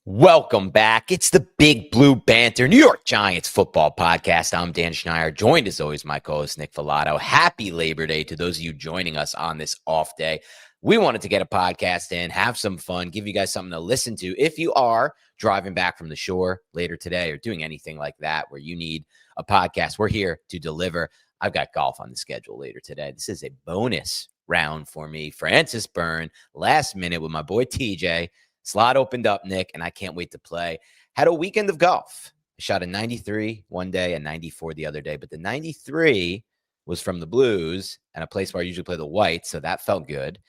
Welcome back. It's the Big Blue Banter, New York Giants football podcast. I'm Dan Schneider, joined as always my co-host Nick Filato. Happy Labor Day to those of you joining us on this off day. We wanted to get a podcast in, have some fun, give you guys something to listen to if you are driving back from the shore later today or doing anything like that where you need a podcast. We're here to deliver. I've got golf on the schedule later today. This is a bonus round for me. Francis Byrne, last minute with my boy TJ. Slot opened up, Nick, and I can't wait to play. Had a weekend of golf. I shot a 93 one day and 94 the other day, but the 93 was from the Blues and a place where I usually play the Whites, so that felt good.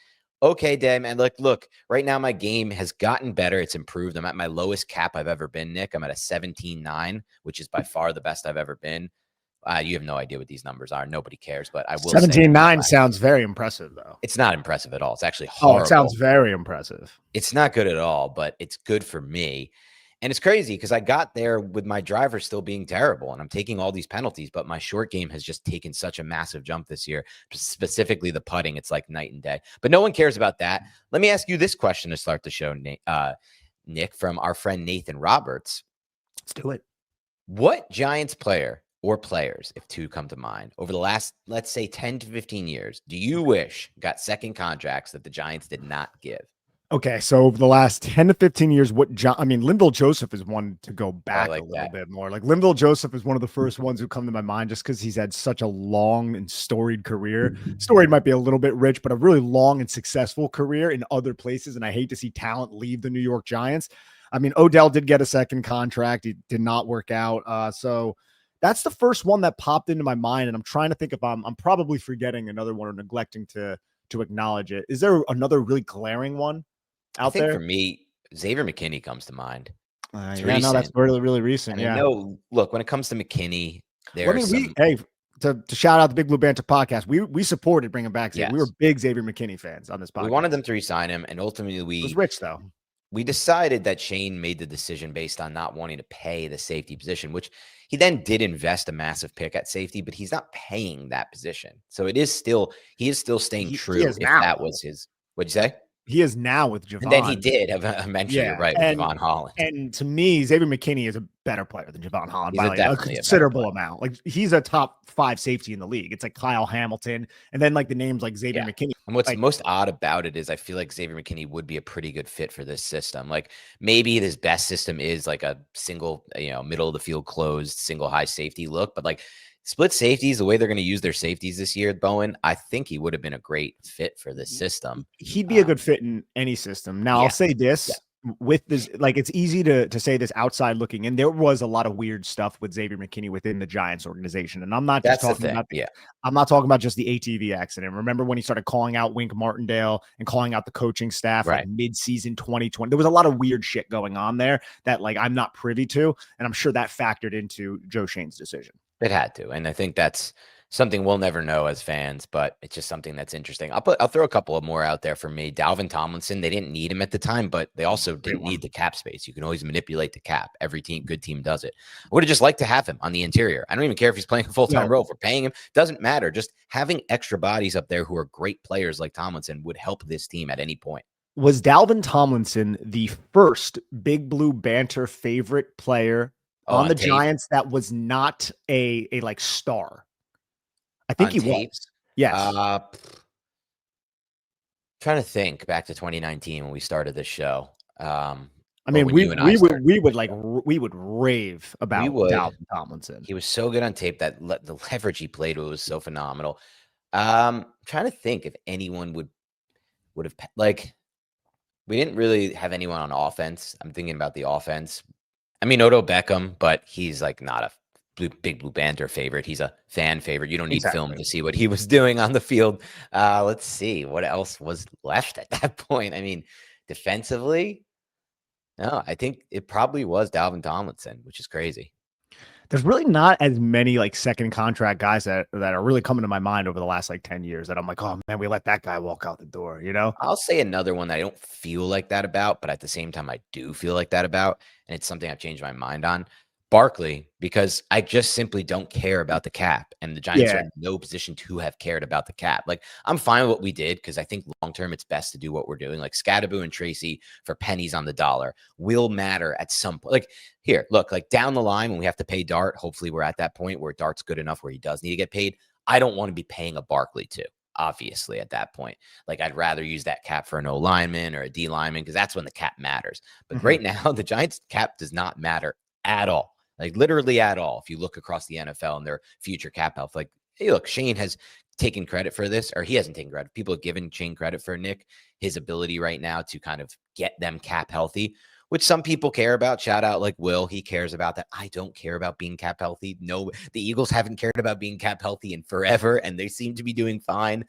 Okay, day, man. Look, right now my game has gotten better. It's improved. I'm at my lowest cap I've ever been, Nick. I'm at a 17.9, which is by far the best I've ever been. You have no idea what these numbers are. Nobody cares, but I will 17.9 sounds very impressive, though. It's not impressive at all. It's actually horrible. Oh, it sounds very impressive. It's not good at all, but it's good for me. And it's crazy because I got there with my driver still being terrible, and I'm taking all these penalties, but my short game has just taken such a massive jump this year, specifically the putting. It's like night and day. But no one cares about that. Let me ask you this question to start the show, Nick, from our friend Nathan Roberts. Let's do it. What Giants player or players, if two come to mind, over the last, let's say, 10 to 15 years, do you wish got second contracts that the Giants did not give? Okay, so over the last 10 to 15 years, Linville Joseph is one to go back a little bit more. Like Linville Joseph is one of the first ones who come to my mind just because he's had such a long and storied career. Storied might be a little bit rich, but a really long and successful career in other places. And I hate to see talent leave the New York Giants. I mean, Odell did get a second contract. He did not work out. So that's the first one that popped into my mind. And I'm trying to think if I'm probably forgetting another one or neglecting to acknowledge it. Is there another really glaring one out there? For me, Xavier McKinney comes to mind. Yeah, no, that's really, really recent. And I know, look, when it comes to McKinney, to shout out the Big Blue Banter podcast, we supported bringing back Xavier. Yes. We were big Xavier McKinney fans on this podcast. We wanted them to re-sign him, and ultimately it was rich, though. We decided that Schoen made the decision based on not wanting to pay the safety position, which he then did invest a massive pick at safety, but he's not paying that position. So he is still staying true if that was his. What'd you say? He is now with Javon. And then he did eventually, right, with Javon Holland. And to me, Xavier McKinney is a better player than Javon Holland by a considerable amount. Like he's a top 5 safety in the league. It's like Kyle Hamilton, and then like the names like Xavier McKinney. And what's most odd about it is I feel like Xavier McKinney would be a pretty good fit for this system. Like maybe his best system is like a single, middle of the field closed, single high safety look, but like split safeties, the way they're going to use their safeties this year, Bowen, I think he would have been a great fit for this system. He'd be a good fit in any system. Now, I'll say this. With this, like it's easy to say this outside looking in. There was a lot of weird stuff with Xavier McKinney within the Giants organization, and I'm not just talking about I'm not talking about just the ATV accident. Remember when he started calling out Wink Martindale and calling out the coaching staff like mid-season 2020? There was a lot of weird shit going on there that like I'm not privy to, and I'm sure that factored into Joe Schoen's decision. It had to, and I think that's something we'll never know as fans, but it's just something that's interesting. I'll throw a couple of more out there for me. Dalvin Tomlinson, they didn't need him at the time, but they also didn't need the cap space. You can always manipulate the cap. Every good team does it. I would have just liked to have him on the interior. I don't even care if he's playing a full-time role. If we're paying him, doesn't matter. Just having extra bodies up there who are great players like Tomlinson would help this team at any point. Was Dalvin Tomlinson the first Big Blue Banter favorite player on the Giants that was not a like star? I think he was. Yes. Trying to think back to 2019 when we started this show. I mean, we would rave about Dalvin Tomlinson. He was so good on tape that the leverage he played with was so phenomenal. Trying to think if anyone would have like. We didn't really have anyone on offense. I'm thinking about the offense. I mean, Odell Beckham, but he's like not a Big Blue Banter favorite. He's a fan favorite. You don't need film to see what he was doing on the field. Let's see what else was left at that point. I mean, defensively, no, I think it probably was Dalvin Tomlinson, which is crazy. There's really not as many like second contract guys that are really coming to my mind over the last like 10 years that I'm like, oh man, we let that guy walk out the door, I'll say another one that I don't feel like that about, but at the same time, I do feel like that about, and it's something I've changed my mind on. Barkley, because I just simply don't care about the cap, and the Giants are in no position to have cared about the cap. Like, I'm fine with what we did because I think long term it's best to do what we're doing. Like Skattebo and Tracy for pennies on the dollar will matter at some point. Like, here, look, like down the line when we have to pay Dart, hopefully we're at that point where Dart's good enough where he does need to get paid. I don't want to be paying a Barkley too. Obviously, at that point, like I'd rather use that cap for an O lineman or a D lineman because that's when the cap matters. But right now, the Giants cap does not matter at all. Like literally at all. If you look across the NFL and their future cap health, like, hey, look, Shane has taken credit for this, or he hasn't taken credit. People have given Shane credit for Nick, his ability right now to kind of get them cap healthy, which some people care about. Shout out like Will, he cares about that. I don't care about being cap healthy. No, the Eagles haven't cared about being cap healthy in forever, and they seem to be doing fine.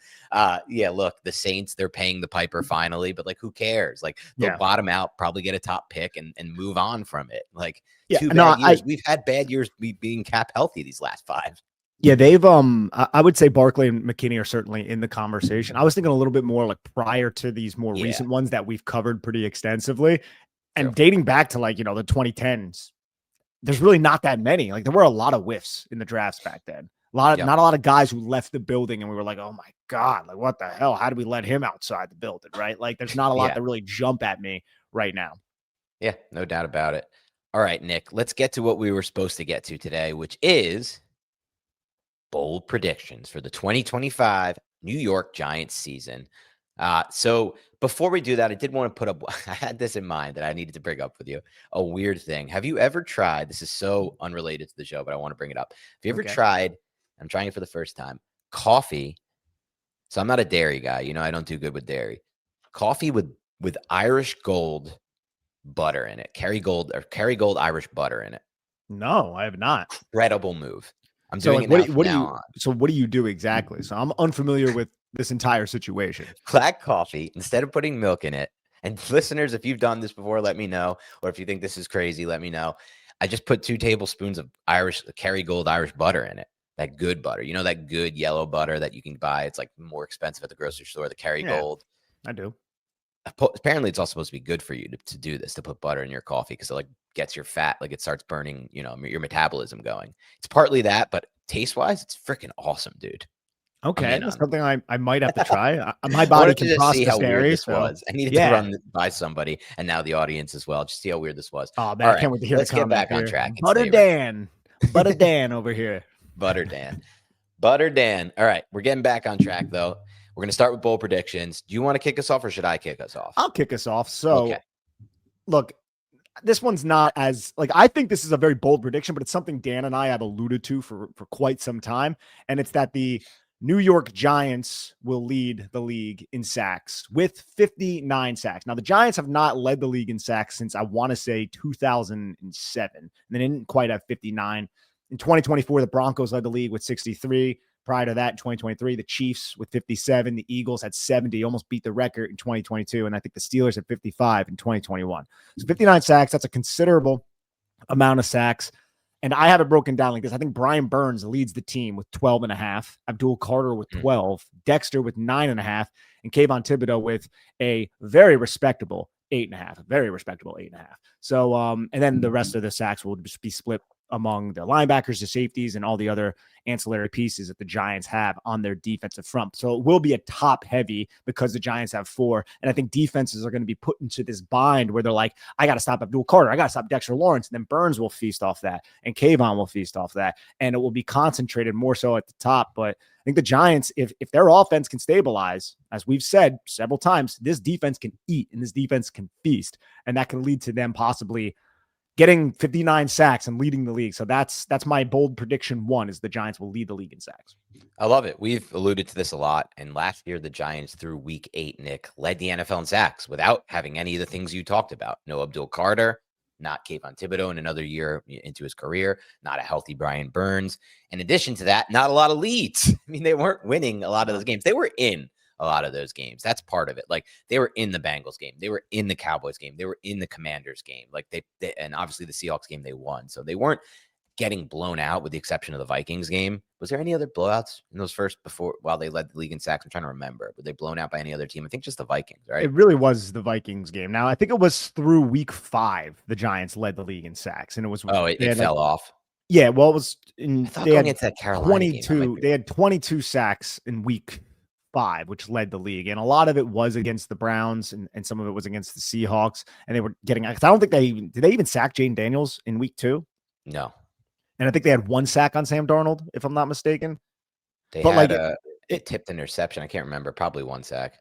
Yeah, look, the Saints, they're paying the piper finally, but like, who cares? Like, they'll bottom out, probably get a top pick and move on from it. Like, 2 bad years. We've had bad years being cap healthy these last 5. Yeah, they've I would say Barkley and McKinney are certainly in the conversation. I was thinking a little bit more like prior to these more recent ones that we've covered pretty extensively. And dating back to like, the 2010s, there's really not that many. Like there were a lot of whiffs in the drafts back then. Not a lot of guys who left the building and we were like, oh my God, like what the hell? How did we let him outside the building? Right. Like there's not a lot that really jump at me right now. Yeah, no doubt about it. All right, Nick, let's get to what we were supposed to get to today, which is bold predictions for the 2025 New York Giants season. So before we do that, I did want to put up, I had this in mind that I needed to bring up with you, a weird thing. Have you ever tried, this is so unrelated to the show, but I want to bring it up. Have you ever tried, I'm trying it for the first time, coffee? So I'm not a dairy guy. I don't do good with dairy. Coffee with Irish Gold butter in it. Kerrygold Irish butter in it. No, I have not. Incredible move. I'm doing it now on. So what do you do exactly? So I'm unfamiliar with this entire situation. Black coffee, instead of putting milk in it, and listeners, if you've done this before, let me know. Or if you think this is crazy, let me know. I just put 2 tablespoons of Kerrygold Irish butter in it. That good butter. That good yellow butter that you can buy. It's like more expensive at the grocery store, the Kerrygold. I do. Apparently it's all supposed to be good for you to do this, to put butter in your coffee, because it like gets your fat, like it starts burning, your metabolism going. It's partly that, but taste wise, it's freaking awesome, dude. Okay, that's something I might have to try. My body can process how dairy, weird this was. I needed to run by somebody, and now the audience as well. Just see how weird this was. Oh man, I can't wait to hear. Let's get back on track. Butter Dan over here. Butter Dan. All right, we're getting back on track though. We're going to start with bold predictions. Do you want to kick us off or should I kick us off? I'll kick us off. So, look, this one's not as like, I think this is a very bold prediction, but it's something Dan and I have alluded to for quite some time. And it's that the New York Giants will lead the league in sacks with 59 sacks. Now, the Giants have not led the league in sacks since I want to say 2007. And they didn't quite have 59. In 2024, the Broncos led the league with 63. Prior to that, in 2023, the Chiefs with 57, the Eagles had 70, almost beat the record in 2022, and I think the Steelers had 55 in 2021. So 59 sacks, that's a considerable amount of sacks. And I have it broken down like this. I think Brian Burns leads the team with 12.5, Abdul Carter with 12, Dexter with 9.5, and Kayvon Thibodeaux with a very respectable 8.5. So, and then the rest of the sacks will just be split among the linebackers, the safeties, and all the other ancillary pieces that the Giants have on their defensive front. So it will be a top heavy because the Giants have 4. And I think defenses are going to be put into this bind where they're like, I got to stop Abdul Carter. I got to stop Dexter Lawrence. And then Burns will feast off that. And Kayvon will feast off that. And it will be concentrated more so at the top. But I think the Giants, if their offense can stabilize, as we've said several times, this defense can eat and this defense can feast. And that can lead to them possibly getting 59 sacks and leading the league. So that's my bold prediction 1 is the Giants will lead the league in sacks. I love it. We've alluded to this a lot. And last year, the Giants through week 8, Nick, led the NFL in sacks without having any of the things you talked about. No Abdul Carter, not Kayvon Thibodeaux in another year into his career, not a healthy Brian Burns. In addition to that, not a lot of leads. I mean, they weren't winning a lot of those games. They were in a lot of those games. That's part of it. Like they were in the Bengals game. They were in the Cowboys game. They were in the Commanders game. Like they and obviously the Seahawks game they won. So they weren't getting blown out with the exception of the Vikings game. Was there any other blowouts in those while they led the league in sacks? I'm trying to remember. Were they blown out by any other team? I think just the Vikings, right? It really was the Vikings game. Now, I think it was through week 5, the Giants led the league in sacks, and it was it fell off. Yeah, well, it was I thought going into that Carolina 22. Game, they had 22 sacks in week 5, which led the league, and a lot of it was against the Browns, and some of it was against the Seahawks. And they were getting. I don't think did they even sack Jaden Daniels in week 2? No. And I think they had 1 sack on Sam Darnold, if I'm not mistaken. They had a tipped interception. I can't remember. Probably 1 sack.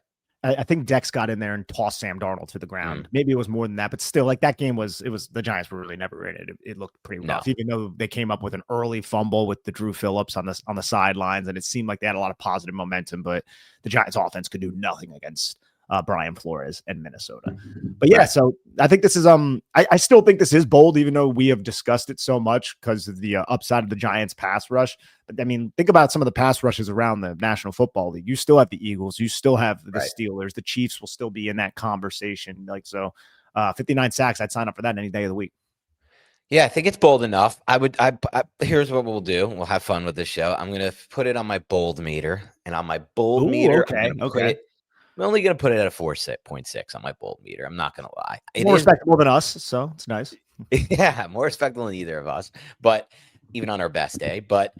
I think Dex got in there and tossed Sam Darnold to the ground. Maybe it was more than that, but still, like, that game was the Giants were really never in it. It looked pretty rough, even though they came up with an early fumble with the Drew Phillips on the sidelines, and it seemed like they had a lot of positive momentum, but the Giants offense could do nothing against Brian Flores and Minnesota. But yeah, so I think this is I still think this is bold, even though we have discussed it so much because of the upside of the Giants pass rush. But I mean, think about some of the pass rushes around the National Football League. You still have the Eagles, you still have the Steelers, the Chiefs will still be in that conversation. Like, so 59 sacks, I'd sign up for that any day of the week. Yeah, I think it's bold enough. Here's what we'll do. We'll have fun with this show. I'm going to put it on my bold meter, and on my bold meter, I'm only going to put it at a 4.6 on my bold meter. I'm not going to lie. More respectable than us, so it's nice. Yeah, more respectable than either of us, but even on our best day. But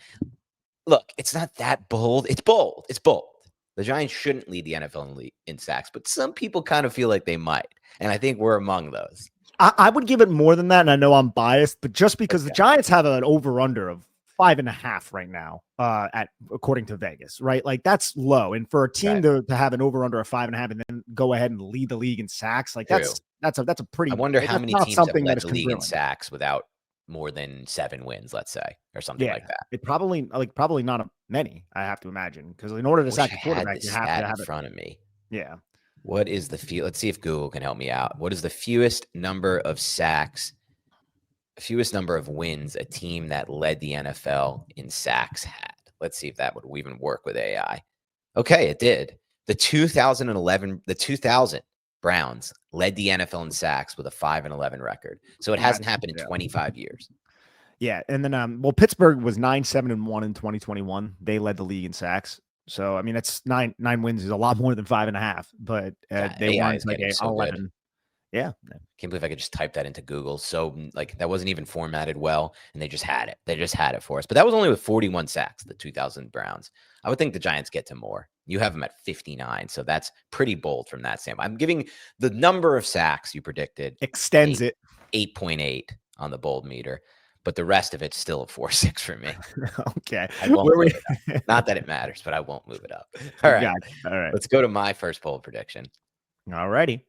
look, it's not that bold. It's bold. It's bold. The Giants shouldn't lead the NFL in sacks, but some people kind of feel like they might, and I think we're among those. I would give it more than that, and I know I'm biased, but just because the Giants have an over-under of 5.5 right now, according to Vegas, right? Like, that's low. And for a team to have an over under of 5.5 and then go ahead and lead the league in sacks, like that's a pretty. I wonder how many teams have led the league in sacks without more than 7 wins, let's say, or something like that. It probably not many, I have to imagine, because in order to sack a quarterback, you have to have it in front of me. Yeah. What is the let's see if Google can help me out. What is the fewest number of sacks? Fewest number of wins a team that led the NFL in sacks had. Let's see if that would even work with AI. Okay, it did. The 2000 Browns led the NFL in sacks with a 5-11 record. So it hasn't happened in 25 years. Yeah, and then Pittsburgh was 9-7-1 in 2021. They led the league in sacks. So I mean, that's 9 wins is a lot more than 5.5. But they won like 11. Yeah. Can't believe I could just type that into Google. So, like, that wasn't even formatted well, and they just had it. They just had it for us. But that was only with 41 sacks, the 2000 Browns. I would think the Giants get to more. You have them at 59, so that's pretty bold from that standpoint. I'm giving the number of sacks you predicted. Extends it. 8.8 on the bold meter, but the rest of it's still a 4.6 for me. Okay. I won't move it up. Not that it matters, but I won't move it up. All right. All right. Let's go to my first bold prediction. All righty.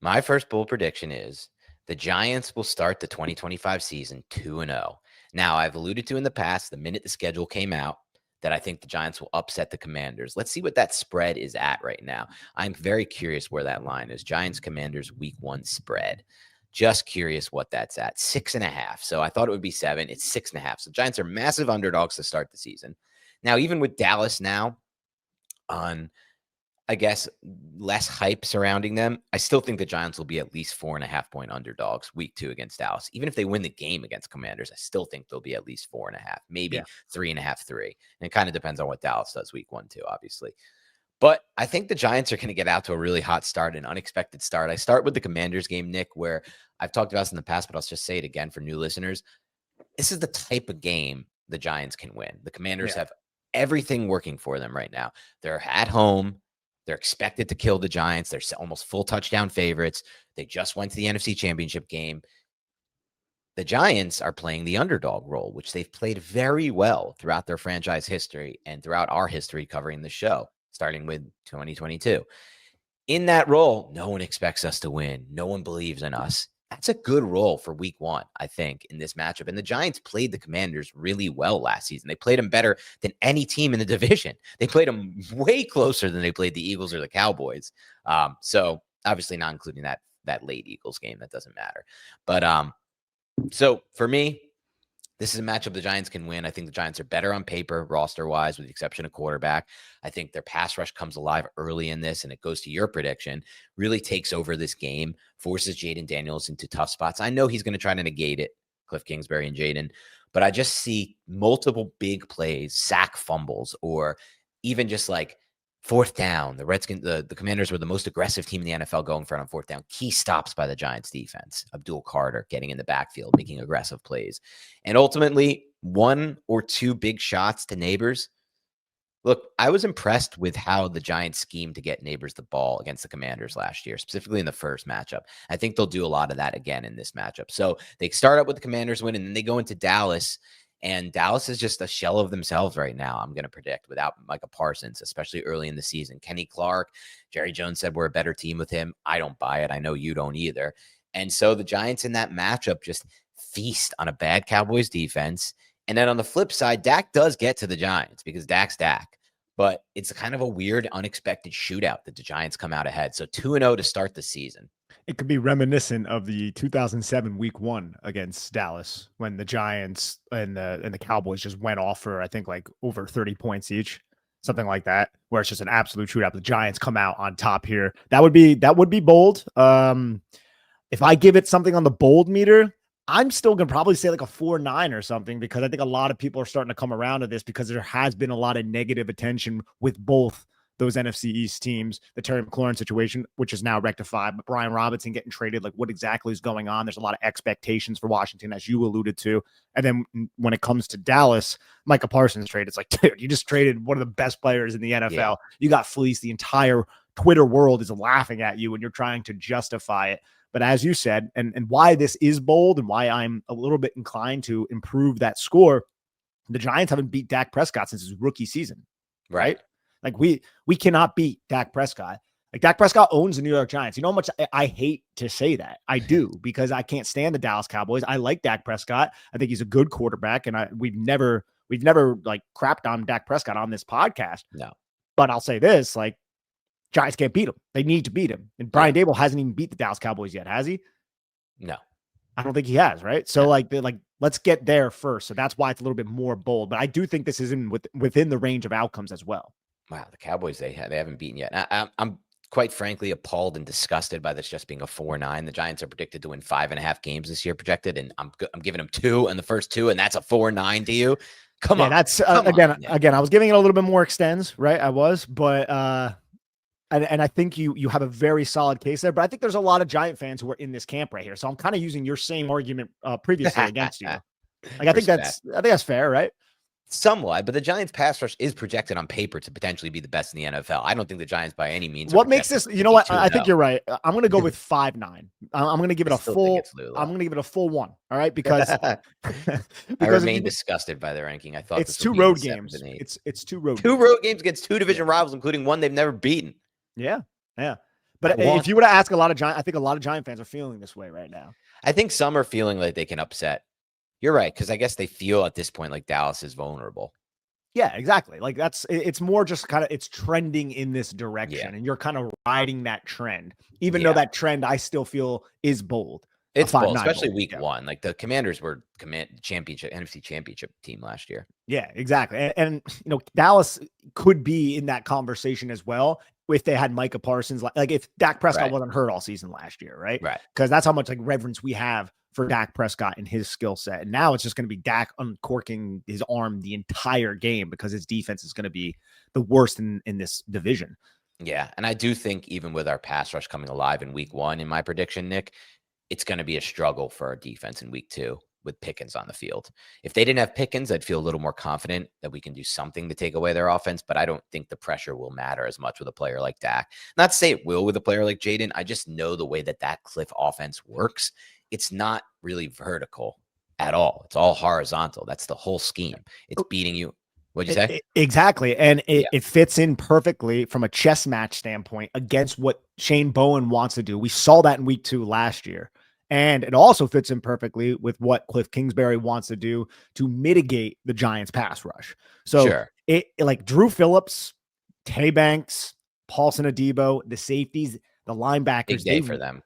My first bold prediction is the Giants will start the 2025 season 2-0. Now, I've alluded to in the past, the minute the schedule came out, that I think the Giants will upset the Commanders. Let's see what that spread is at right now. I'm very curious where that line is. Giants-Commanders week 1 spread. Just curious what that's at. 6.5. So I thought it would be 7. It's 6.5. So Giants are massive underdogs to start the season. Now, even with Dallas now on, I guess, less hype surrounding them, I still think the Giants will be at least 4.5-point underdogs week 2 against Dallas. Even if they win the game against Commanders, I still think they'll be at least 4.5, maybe 3.5, 3. And it kind of depends on what Dallas does week 1 too, obviously. But I think the Giants are going to get out to a really hot start, an unexpected start. I start with the Commanders game, Nick, where I've talked about this in the past, but I'll just say it again for new listeners. This is the type of game the Giants can win. The Commanders have everything working for them right now. They're at home. They're expected to kill the Giants. They're almost full touchdown favorites. They just went to the NFC Championship game. The Giants are playing the underdog role, which they've played very well throughout their franchise history and throughout our history covering the show, starting with 2022. In that role, no one expects us to win. No one believes in us. That's a good role for week 1, I think, in this matchup. And the Giants played the Commanders really well last season. They played them better than any team in the division. They played them way closer than they played the Eagles or the Cowboys. So obviously not including that late Eagles game. That doesn't matter. But so for me, this is a matchup the Giants can win. I think the Giants are better on paper, roster-wise, with the exception of quarterback. I think their pass rush comes alive early in this, and it goes to your prediction, really takes over this game, forces Jaden Daniels into tough spots. I know he's going to try to negate it, Cliff Kingsbury and Jaden. But I just see multiple big plays, sack fumbles, or even just like fourth down. The Commanders were the most aggressive team in the NFL going for it on fourth down. Key stops by the Giants defense. Abdul Carter getting in the backfield, making aggressive plays. And ultimately, one or two big shots to Neighbors. Look, I was impressed with how the Giants schemed to get Neighbors the ball against the Commanders last year, specifically in the first matchup. I think they'll do a lot of that again in this matchup. So they start up with the Commanders win, and then they go into Dallas, and Dallas is just a shell of themselves right now, I'm going to predict, without Micah Parsons, especially early in the season. Kenny Clark, Jerry Jones said we're a better team with him. I don't buy it. I know you don't either. And so the Giants in that matchup just feast on a bad Cowboys defense. And then on the flip side, Dak does get to the Giants because Dak's Dak. But it's kind of a weird, unexpected shootout that the Giants come out ahead. So 2-0 to start the season. It could be reminiscent of the 2007 Week 1 against Dallas when the Giants and the Cowboys just went off for, I think, like over 30 points each, something like that, where it's just an absolute shootout. The Giants come out on top here. That would be bold. If I give it something on the bold meter, I'm still going to probably say like a 4-9 or something, because I think a lot of people are starting to come around to this because there has been a lot of negative attention with both those NFC East teams, the Terry McLaurin situation, which is now rectified, but Brian Robinson getting traded, like what exactly is going on? There's a lot of expectations for Washington, as you alluded to. And then when it comes to Dallas, Micah Parsons trade, it's like, dude, you just traded one of the best players in the NFL. Yeah. You got fleeced. The entire Twitter world is laughing at you and you're trying to justify it. But as you said, and why this is bold and why I'm a little bit inclined to improve that score, the Giants haven't beat Dak Prescott since his rookie season, right? Like we cannot beat Dak Prescott. Like Dak Prescott owns the New York Giants. You know how much I hate to say that? I do, because I can't stand the Dallas Cowboys. I like Dak Prescott. I think he's a good quarterback, and we've never like crapped on Dak Prescott on this podcast. No. But I'll say this, like, Giants can't beat him. They need to beat him. And Brian Dable hasn't even beat the Dallas Cowboys yet, has he? No. I don't think he has, right? So let's get there first. So that's why it's a little bit more bold. But I do think this is within the range of outcomes as well. Wow, the Cowboys, they haven't beaten yet. I'm quite frankly appalled and disgusted by this just being a 4-9. The Giants are predicted to win 5.5 games this year, projected, and I'm giving them 2 in the first 2, and that's a 4-9 to you. Come on. That's again, I was giving it a little bit more extends, right? I was, but and I think you have a very solid case there, but I think there's a lot of Giant fans who are in this camp right here. So I'm kind of using your same argument previously against you. Like I think that's fair, right? Somewhat, but the Giants pass rush is projected on paper to potentially be the best in the NFL. I don't think the Giants by any means. What makes this, you know what? I think you're right. I'm going to go with 5-9. I'm going to give it a full, I'm going to give it a full 1. All right. Because, I remain disgusted by the ranking. I thought it's 2 road games. It's 2 road games against 2 division rivals, including one they've never beaten. Yeah. But if you were to ask a lot of Giant, I think a lot of Giant fans are feeling this way right now. I think some are feeling like they can upset. You're right, because I guess they feel at this point like Dallas is vulnerable. Yeah, exactly. Like it's more just kind of, it's trending in this direction, and you're kind of riding that trend, even though that trend I still feel is bold. It's bold, especially week 1. Like the Commanders were NFC championship team last year. Yeah, exactly. And Dallas could be in that conversation as well if they had Micah Parsons, like if Dak Prescott wasn't hurt all season last year, right? Right. Because that's how much like reverence we have for Dak Prescott and his skill set. And now it's just going to be Dak uncorking his arm the entire game because his defense is going to be the worst in this division. Yeah. And I do think even with our pass rush coming alive in week 1, in my prediction, Nick, it's going to be a struggle for our defense in week 2 with Pickens on the field. If they didn't have Pickens, I'd feel a little more confident that we can do something to take away their offense, but I don't think the pressure will matter as much with a player like Dak. Not to say it will with a player like Jaden. I just know the way that Cliff offense works. It's not really vertical at all. It's all horizontal. That's the whole scheme. It's beating you. What'd you say? Exactly. And it fits in perfectly from a chess match standpoint against what Shane Bowen wants to do. We saw that in week 2 last year. And it also fits in perfectly with what Cliff Kingsbury wants to do to mitigate the Giants pass rush. So it like Drew Phillips, Tay Banks, Paulson Adebo, the safeties, the linebackers. Big day for them.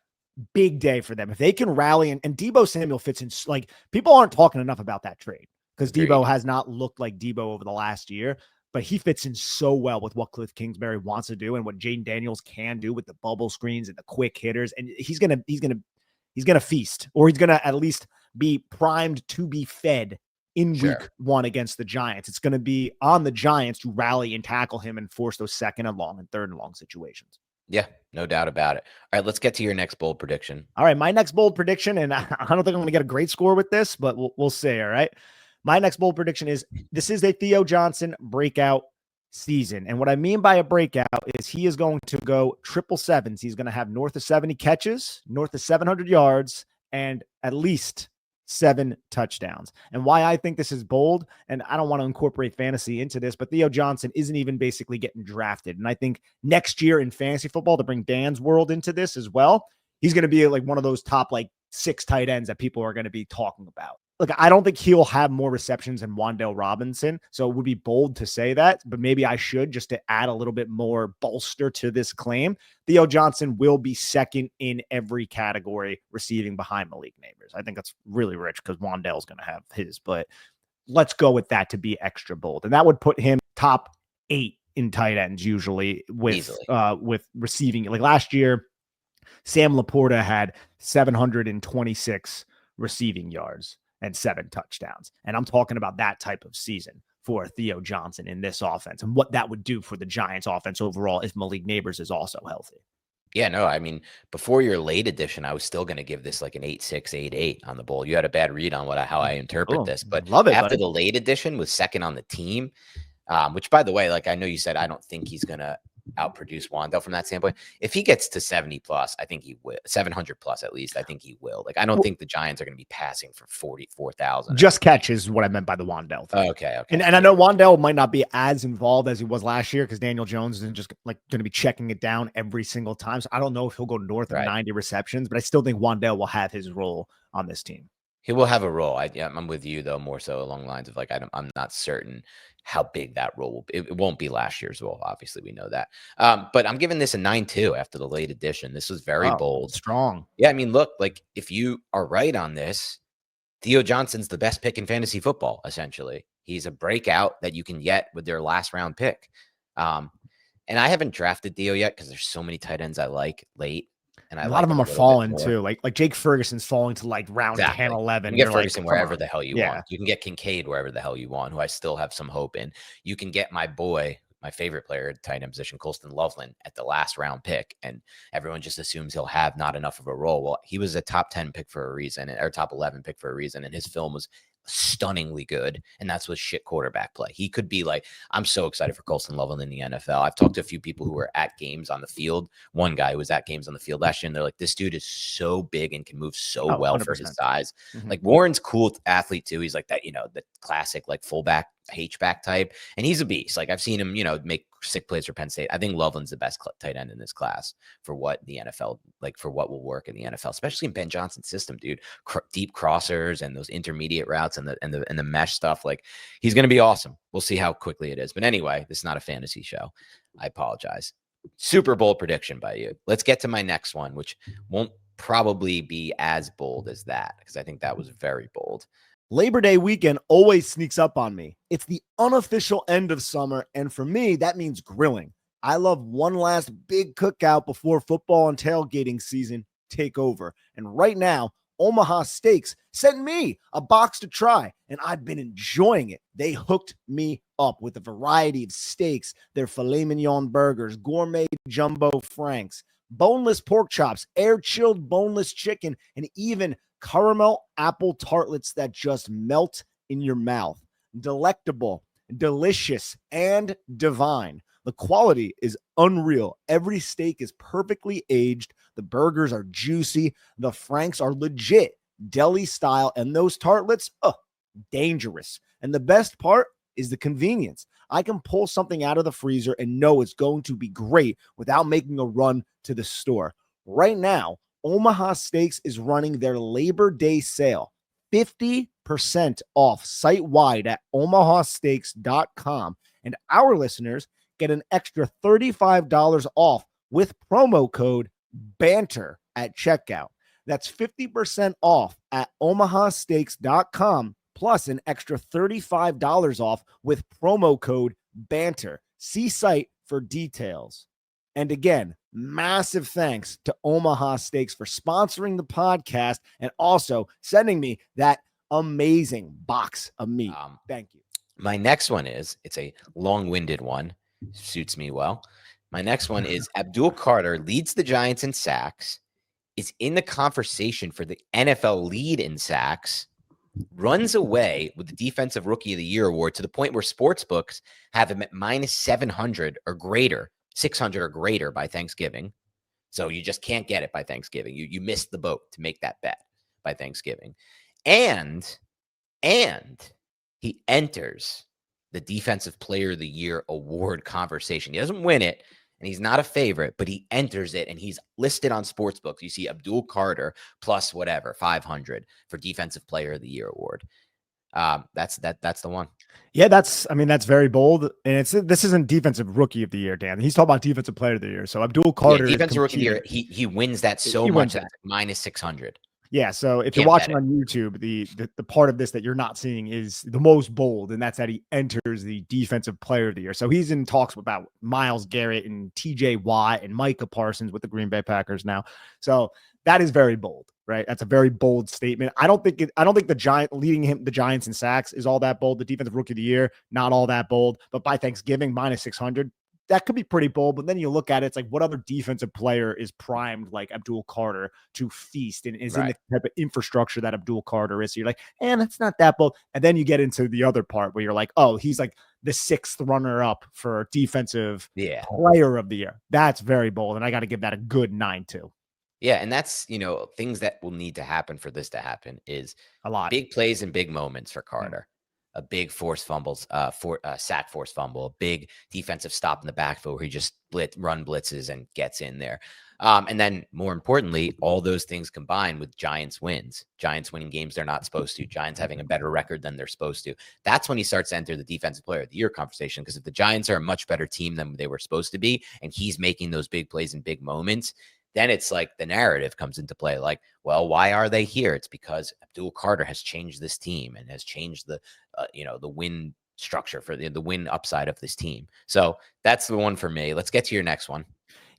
Big day for them. If they can rally, and Deebo Samuel fits in, like people aren't talking enough about that trade because Deebo has not looked like Deebo over the last year, but he fits in so well with what Cliff Kingsbury wants to do and what Jaden Daniels can do with the bubble screens and the quick hitters. And he's going to feast, or he's going to at least be primed to be fed in week 1 against the Giants. It's going to be on the Giants to rally and tackle him and force those 2nd and long and 3rd and long situations. Yeah, no doubt about it. All right, let's get to your next bold prediction. All right, my next bold prediction, and I don't think I'm going to get a great score with this, but we'll see, all right? My next bold prediction is this is a Theo Johnson breakout season. And what I mean by a breakout is he is going to go 777s. He's going to have north of 70 catches, north of 700 yards, and at least 7 touchdowns. And why I think this is bold, and I don't want to incorporate fantasy into this, but Theo Johnson isn't even basically getting drafted. And I think next year in fantasy football, to bring Dan's world into this as well, he's going to be like one of those top 6 tight ends that people are going to be talking about. Look, I don't think he'll have more receptions than Wan'Dale Robinson, so it would be bold to say that, but maybe I should just to add a little bit more bolster to this claim. Theo Johnson will be 2nd in every category receiving behind Malik Nabers. I think that's really rich because Wan'Dale's going to have his, but let's go with that to be extra bold. And that would put him top 8 in tight ends usually with receiving. Like last year, Sam Laporta had 726 receiving yards and 7 touchdowns. And I'm talking about that type of season for Theo Johnson in this offense and what that would do for the Giants offense overall if Malik Nabers is also healthy. Yeah, no, I mean, before your late edition, I was still going to give this like an 8.6, 8.8 on the bowl. You had a bad read on how I interpret this, but love it, after the late edition was 2nd on the team, which by the way, like I know you said, I don't think he's going to outproduce Wan'Dale from that standpoint. If he gets to 70 plus, I think he will. 700 plus at least, I think he will. Like I don't think the Giants are going to be passing for 44,000. Just catches is what I meant by the Wan'Dale thing. Okay. And I know Wan'Dale might not be as involved as he was last year because Daniel Jones isn't just like going to be checking it down every single time. So I don't know if he'll go north of 90 receptions, but I still think Wan'Dale will have his role on this team. He will have a role. I'm with you though, more so along the lines of like I'm not certain how big that role will be. It won't be last year's role. Obviously, we know that. But I'm giving this a 9.2 after the late edition. This was very bold. Strong. Yeah, I mean, look, like if you are right on this, Theo Johnson's the best pick in fantasy football, essentially. He's a breakout that you can get with their last round pick. And I haven't drafted Theo yet because there's so many tight ends I like late. And a lot of them are falling too. Like Jake Ferguson's falling to like round 10, 11. You can get Ferguson wherever the hell you want. You can get Kincaid wherever the hell you want, who I still have some hope in. You can get my boy, my favorite player at tight end position, Colston Loveland, at the last round pick. And everyone just assumes he'll have not enough of a role. Well, he was a top 10 pick for a reason, or top 11 pick for a reason. And his film was stunningly good, and that's with shit quarterback play. He could be like, I'm so excited for Colston Loveland in the NFL. I've talked to a few people who were at games on the field. One guy who was at games on the field last year, and they're like, this dude is so big and can move so well 100%. For his size. Like Warren's cool athlete too. He's like that, the classic like fullback H-back type, and he's a beast. Like I've seen him, make sick plays for Penn State. I think Loveland's the best tight end in this class for what the NFL, like for what will work in the NFL, especially in Ben Johnson's system, dude. Deep crossers and those intermediate routes and the mesh stuff. Like he's going to be awesome. We'll see how quickly it is. But anyway, this is not a fantasy show. I apologize. Super Bowl prediction by you. Let's get to my next one, which won't probably be as bold as that because I think that was very bold. Labor Day weekend always sneaks up on me. It's the unofficial end of summer, and for me, that means grilling. I love one last big cookout before football and tailgating season take over. And right now, Omaha Steaks sent me a box to try, and I've been enjoying it. They hooked me up with a variety of steaks, their filet mignon burgers, gourmet jumbo franks, boneless pork chops, air-chilled boneless chicken, and even caramel apple tartlets that just melt in your mouth. Delectable, delicious, and divine. The quality is unreal. Every steak is perfectly aged. The burgers are juicy. The franks are legit deli style. And those tartlets, dangerous. And the best part is the convenience. I can pull something out of the freezer and know it's going to be great without making a run to the store. Right now, Omaha Steaks is running their Labor Day sale. 50% off site-wide at omahasteaks.com. And our listeners get an extra $35 off with promo code BANTER at checkout. That's 50% off at omahasteaks.com plus an extra $35 off with promo code BANTER. See site for details. And again, massive thanks to Omaha Steaks for sponsoring the podcast and also sending me that amazing box of meat. Thank you. My next one it's a long-winded one. Suits me well. My next one is Abdul Carter leads the Giants in sacks, is in the conversation for the NFL lead in sacks, runs away with the Defensive Rookie of the Year award to the point where sportsbooks have him at minus 700 or greater, 600 or greater by Thanksgiving. So you just can't get it by Thanksgiving. You missed the boat to make that bet by Thanksgiving. And he enters the Defensive Player of the Year award conversation. He doesn't win it, and he's not a favorite, but he enters it, and he's listed on sportsbooks. You see Abdul Carter plus whatever, 500 for Defensive Player of the Year award. That's the one. Yeah, that's very bold. And this isn't Defensive Rookie of the Year, Dan. He's talking about Defensive Player of the Year. So Abdul Carter, Defensive Rookie of the Year, he wins that so much that minus 600. Yeah, so if you're watching on YouTube, the part of this that you're not seeing is the most bold, and that's that he enters the Defensive Player of the Year. So he's in talks about Myles Garrett and TJ Watt and Micah Parsons with the Green Bay Packers now. So that is very bold, right? That's a very bold statement. I don't think the Giants in sacks is all that bold. The Defensive Rookie of the Year, not all that bold. But by Thanksgiving, minus 600. That could be pretty bold, but then you look at it, it's like, what other defensive player is primed like Abdul Carter to feast and is in the type of infrastructure that Abdul Carter is? So you're like, that's not that bold. And then you get into the other part where you're like, oh, he's like the 6th runner up for Defensive Player of the Year. That's very bold. And I got to give that a good 9-2. Yeah, and that's, things that will need to happen for this to happen is a lot. Big plays and big moments for Carter. A big forced fumbles, sack forced fumble, a big defensive stop in the backfield where he just run blitzes and gets in there. And then more importantly, all those things combined with Giants wins, Giants winning games they're not supposed to, Giants having a better record than they're supposed to. That's when he starts to enter the Defensive Player of the Year conversation, because if the Giants are a much better team than they were supposed to be, and he's making those big plays and big moments, then it's like the narrative comes into play. Like, well, why are they here? It's because Abdul Carter has changed this team and has changed the win structure for the win upside of this team. So that's the one for me. Let's get to your next one.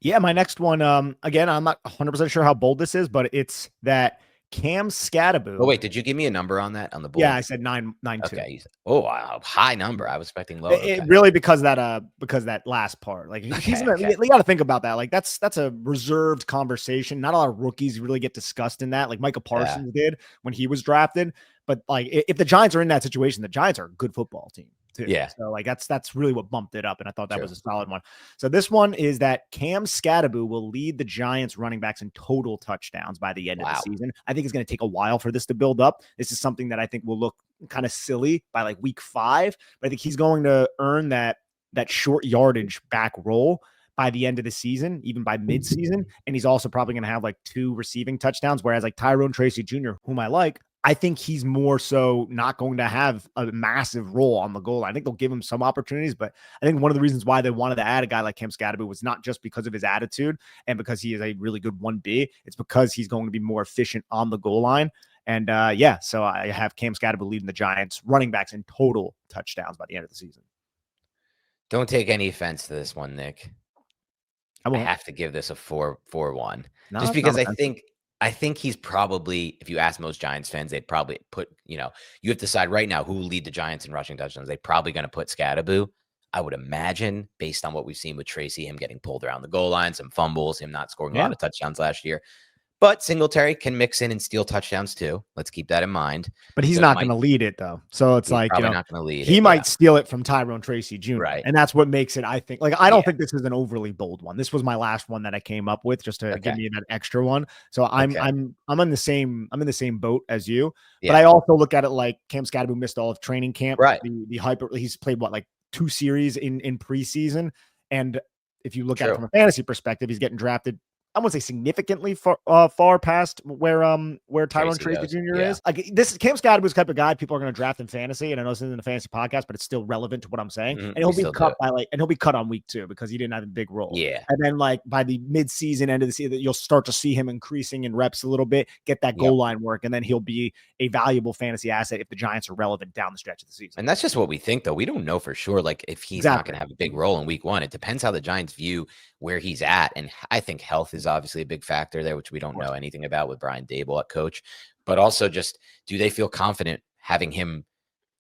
Yeah, my next one. Again, I'm not 100% sure how bold this is, but it's that Cam Skattebo. Oh wait, did you give me a number on that on the board? Yeah, I said 9.2. Okay. Oh wow, high number. I was expecting lower. It really because that last part. Like you got to think about that. Like that's a reserved conversation. Not a lot of rookies really get discussed in that. Like Micah Parsons did when he was drafted. But like if the Giants are in that situation, the Giants are a good football team too. Yeah. So like that's really what bumped it up, and I thought that was a solid one. So this one is that Cam Skattebo will lead the Giants running backs in total touchdowns by the end of the season. I think it's going to take a while for this to build up. This is something that I think will look kind of silly by like week 5, but I think he's going to earn that short yardage back role by the end of the season, even by midseason. And he's also probably going to have like 2 receiving touchdowns, whereas like Tyrone Tracy Jr., whom I like, I think he's more so not going to have a massive role on the goal line. I think they'll give him some opportunities, but I think one of the reasons why they wanted to add a guy like Cam Skattebo was not just because of his attitude and because he is a really good 1B. It's because he's going to be more efficient on the goal line. And so I have Cam Skattebo leading the Giants running backs in total touchdowns by the end of the season. Don't take any offense to this one, Nick. I have to give this a 4-1 just because I think he's probably, if you ask most Giants fans, they'd probably put, you have to decide right now who will lead the Giants in rushing touchdowns. They're probably going to put Skattebo. I would imagine, based on what we've seen with Tracy, him getting pulled around the goal line, some fumbles, him not scoring a lot of touchdowns last year. But Singletary can mix in and steal touchdowns too. Let's keep that in mind. But he's not going to lead it though. So it's like, not going to lead he might steal it from Tyrone Tracy Jr. Right. And that's what makes it, I think, like, I don't think this is an overly bold one. This was my last one that I came up with just to give me that extra one. So I'm in the same boat as you, but I also look at it like Cam Skattebo missed all of training camp. Right. He's played like 2 series in preseason. And if you look at it from a fantasy perspective, he's getting drafted I wouldn't say significantly far past where Tyrone Tracy Jr. is. Like this, Cam Skattebo's type of guy people are going to draft in fantasy, and I know this isn't a fantasy podcast, but it's still relevant to what I'm saying. And he'll be cut and he'll be cut on week 2 because he didn't have a big role. Yeah, and then like by the mid-season end of the season, you'll start to see him increasing in reps a little bit, get that goal line work, and then he'll be a valuable fantasy asset if the Giants are relevant down the stretch of the season. And that's just what we think, though. We don't know for sure, like if he's not going to have a big role in week 1. It depends how the Giants view where he's at, and I think health is obviously a big factor there, which we don't know anything about with Brian Daboll at coach. But also, just do they feel confident having him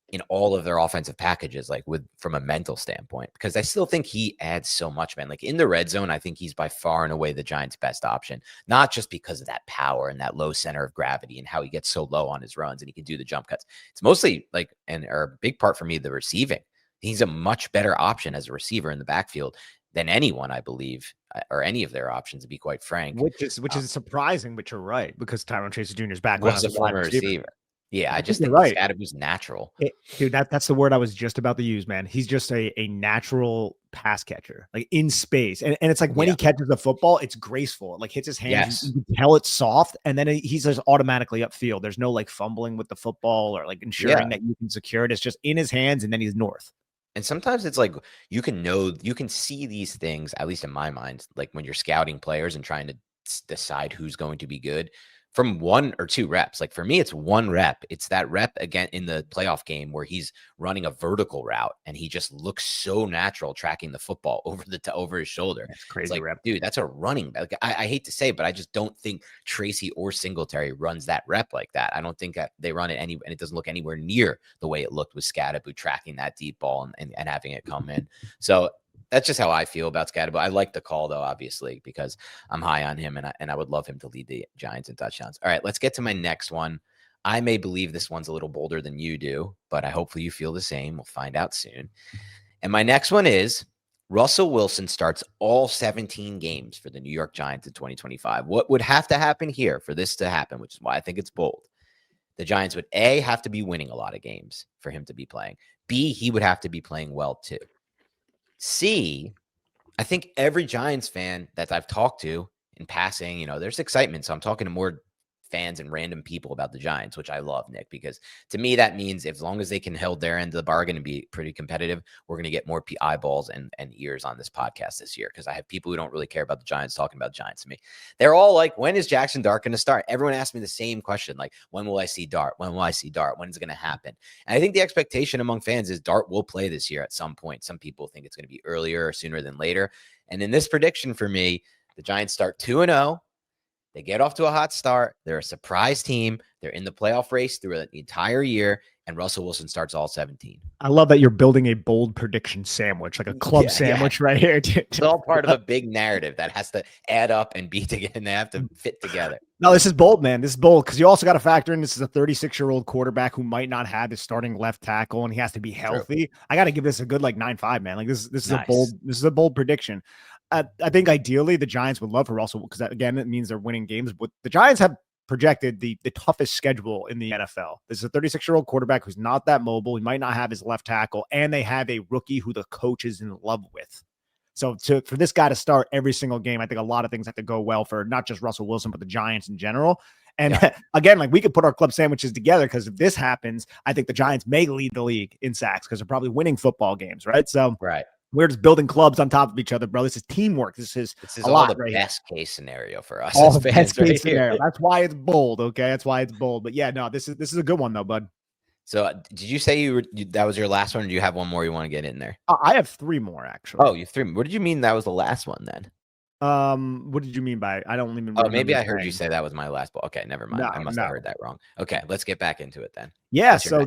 in all of their offensive packages, like from a mental standpoint? Because I still think he adds so much, man. Like in the red zone, I think he's by far and away the Giants' best option, not just because of that power and that low center of gravity and how he gets so low on his runs and he can do the jump cuts. It's mostly like, or a big part for me, the receiving. He's a much better option as a receiver in the backfield than anyone, I believe, or any of their options, to be quite frank. Which is surprising, but you're right, because Tyrone Tracy Jr.'s background was a former receiver. Yeah, I just think Skattebo's natural. Dude, that's the word I was just about to use, man. He's just a natural pass catcher, like in space. And it's like when he catches the football, it's graceful. It like hits his hands. You can tell it's soft. And then he's just automatically upfield. There's no like fumbling with the football or like ensuring that you can secure it. It's just in his hands and then he's north. And sometimes it's like you can see these things, at least in my mind, like when you're scouting players and trying to decide who's going to be good, from 1 or 2 reps. Like for me, it's 1 rep. It's that rep again in the playoff game where he's running a vertical route and he just looks so natural tracking the football over his shoulder. That's crazy. It's like, rep. Dude, that's a running back. I hate to say it, but I just don't think Tracy or Singletary runs that rep like that. I don't think that they run it and it doesn't look anywhere near the way it looked with Skattebo tracking that deep ball and having it come in. So that's just how I feel about Skattebo. I like the call, though, obviously, because I'm high on him, and I would love him to lead the Giants in touchdowns. All right, let's get to my next one. I may believe this one's a little bolder than you do, but hopefully you feel the same. We'll find out soon. And my next one is Russell Wilson starts all 17 games for the New York Giants in 2025. What would have to happen here for this to happen, which is why I think it's bold? The Giants would, A, have to be winning a lot of games for him to be playing. B, he would have to be playing well, too. C, I think every Giants fan that I've talked to in passing, there's excitement. So I'm talking to more fans and random people about the Giants, which I love, Nick, because to me, that means as long as they can hold their end of the bargain and be pretty competitive, we're going to get more eyeballs and ears on this podcast this year. Because I have people who don't really care about the Giants talking about Giants to me. They're all like, when is Jaxson Dart going to start? Everyone asks me the same question. Like, when will I see Dart? When will I see Dart? When is it going to happen? And I think the expectation among fans is Dart will play this year at some point. Some people think it's going to be earlier or sooner than later. And in this prediction for me, the Giants start 2-0. They get off to a hot start. They're a surprise team. They're in the playoff race through the entire year, and Russell Wilson starts all 17. I love that you're building a bold prediction sandwich, like a club sandwich right here. It's all part of a big narrative that has to add up and be together, and they have to fit together. No, this is bold, man. This is bold because you also got to factor in this is a 36-year-old quarterback who might not have his starting left tackle, and he has to be healthy. True. I got to give this a good 9-5, man. Like this is nice. This is a bold prediction. I think ideally the Giants would love for Russell because again, it means they're winning games. But the Giants have projected the toughest schedule in the NFL. This is a 36-year-old quarterback who's not that mobile. He might not have his left tackle, and they have a rookie who the coach is in love with. So for this guy to start every single game, I think a lot of things have to go well for not just Russell Wilson, but the Giants in general. And again, like we could put our club sandwiches together because if this happens, I think the Giants may lead the league in sacks because they're probably winning football games, right? So we're just building clubs on top of each other, bro. This is teamwork. This is a lot, the best case scenario for us. All the best case scenario. That's why it's bold. Okay, that's why it's bold. But yeah, no, this is a good one though, bud. So did you say that was your last one? Or do you have one more you want to get in there? I have 3 more actually. Oh, you have 3. What did you mean that was the last one then? What did you mean by I don't even remember. Oh, maybe I heard you say that was my last ball. Okay, never mind. I must have heard that wrong. Okay, let's get back into it then. Yeah, so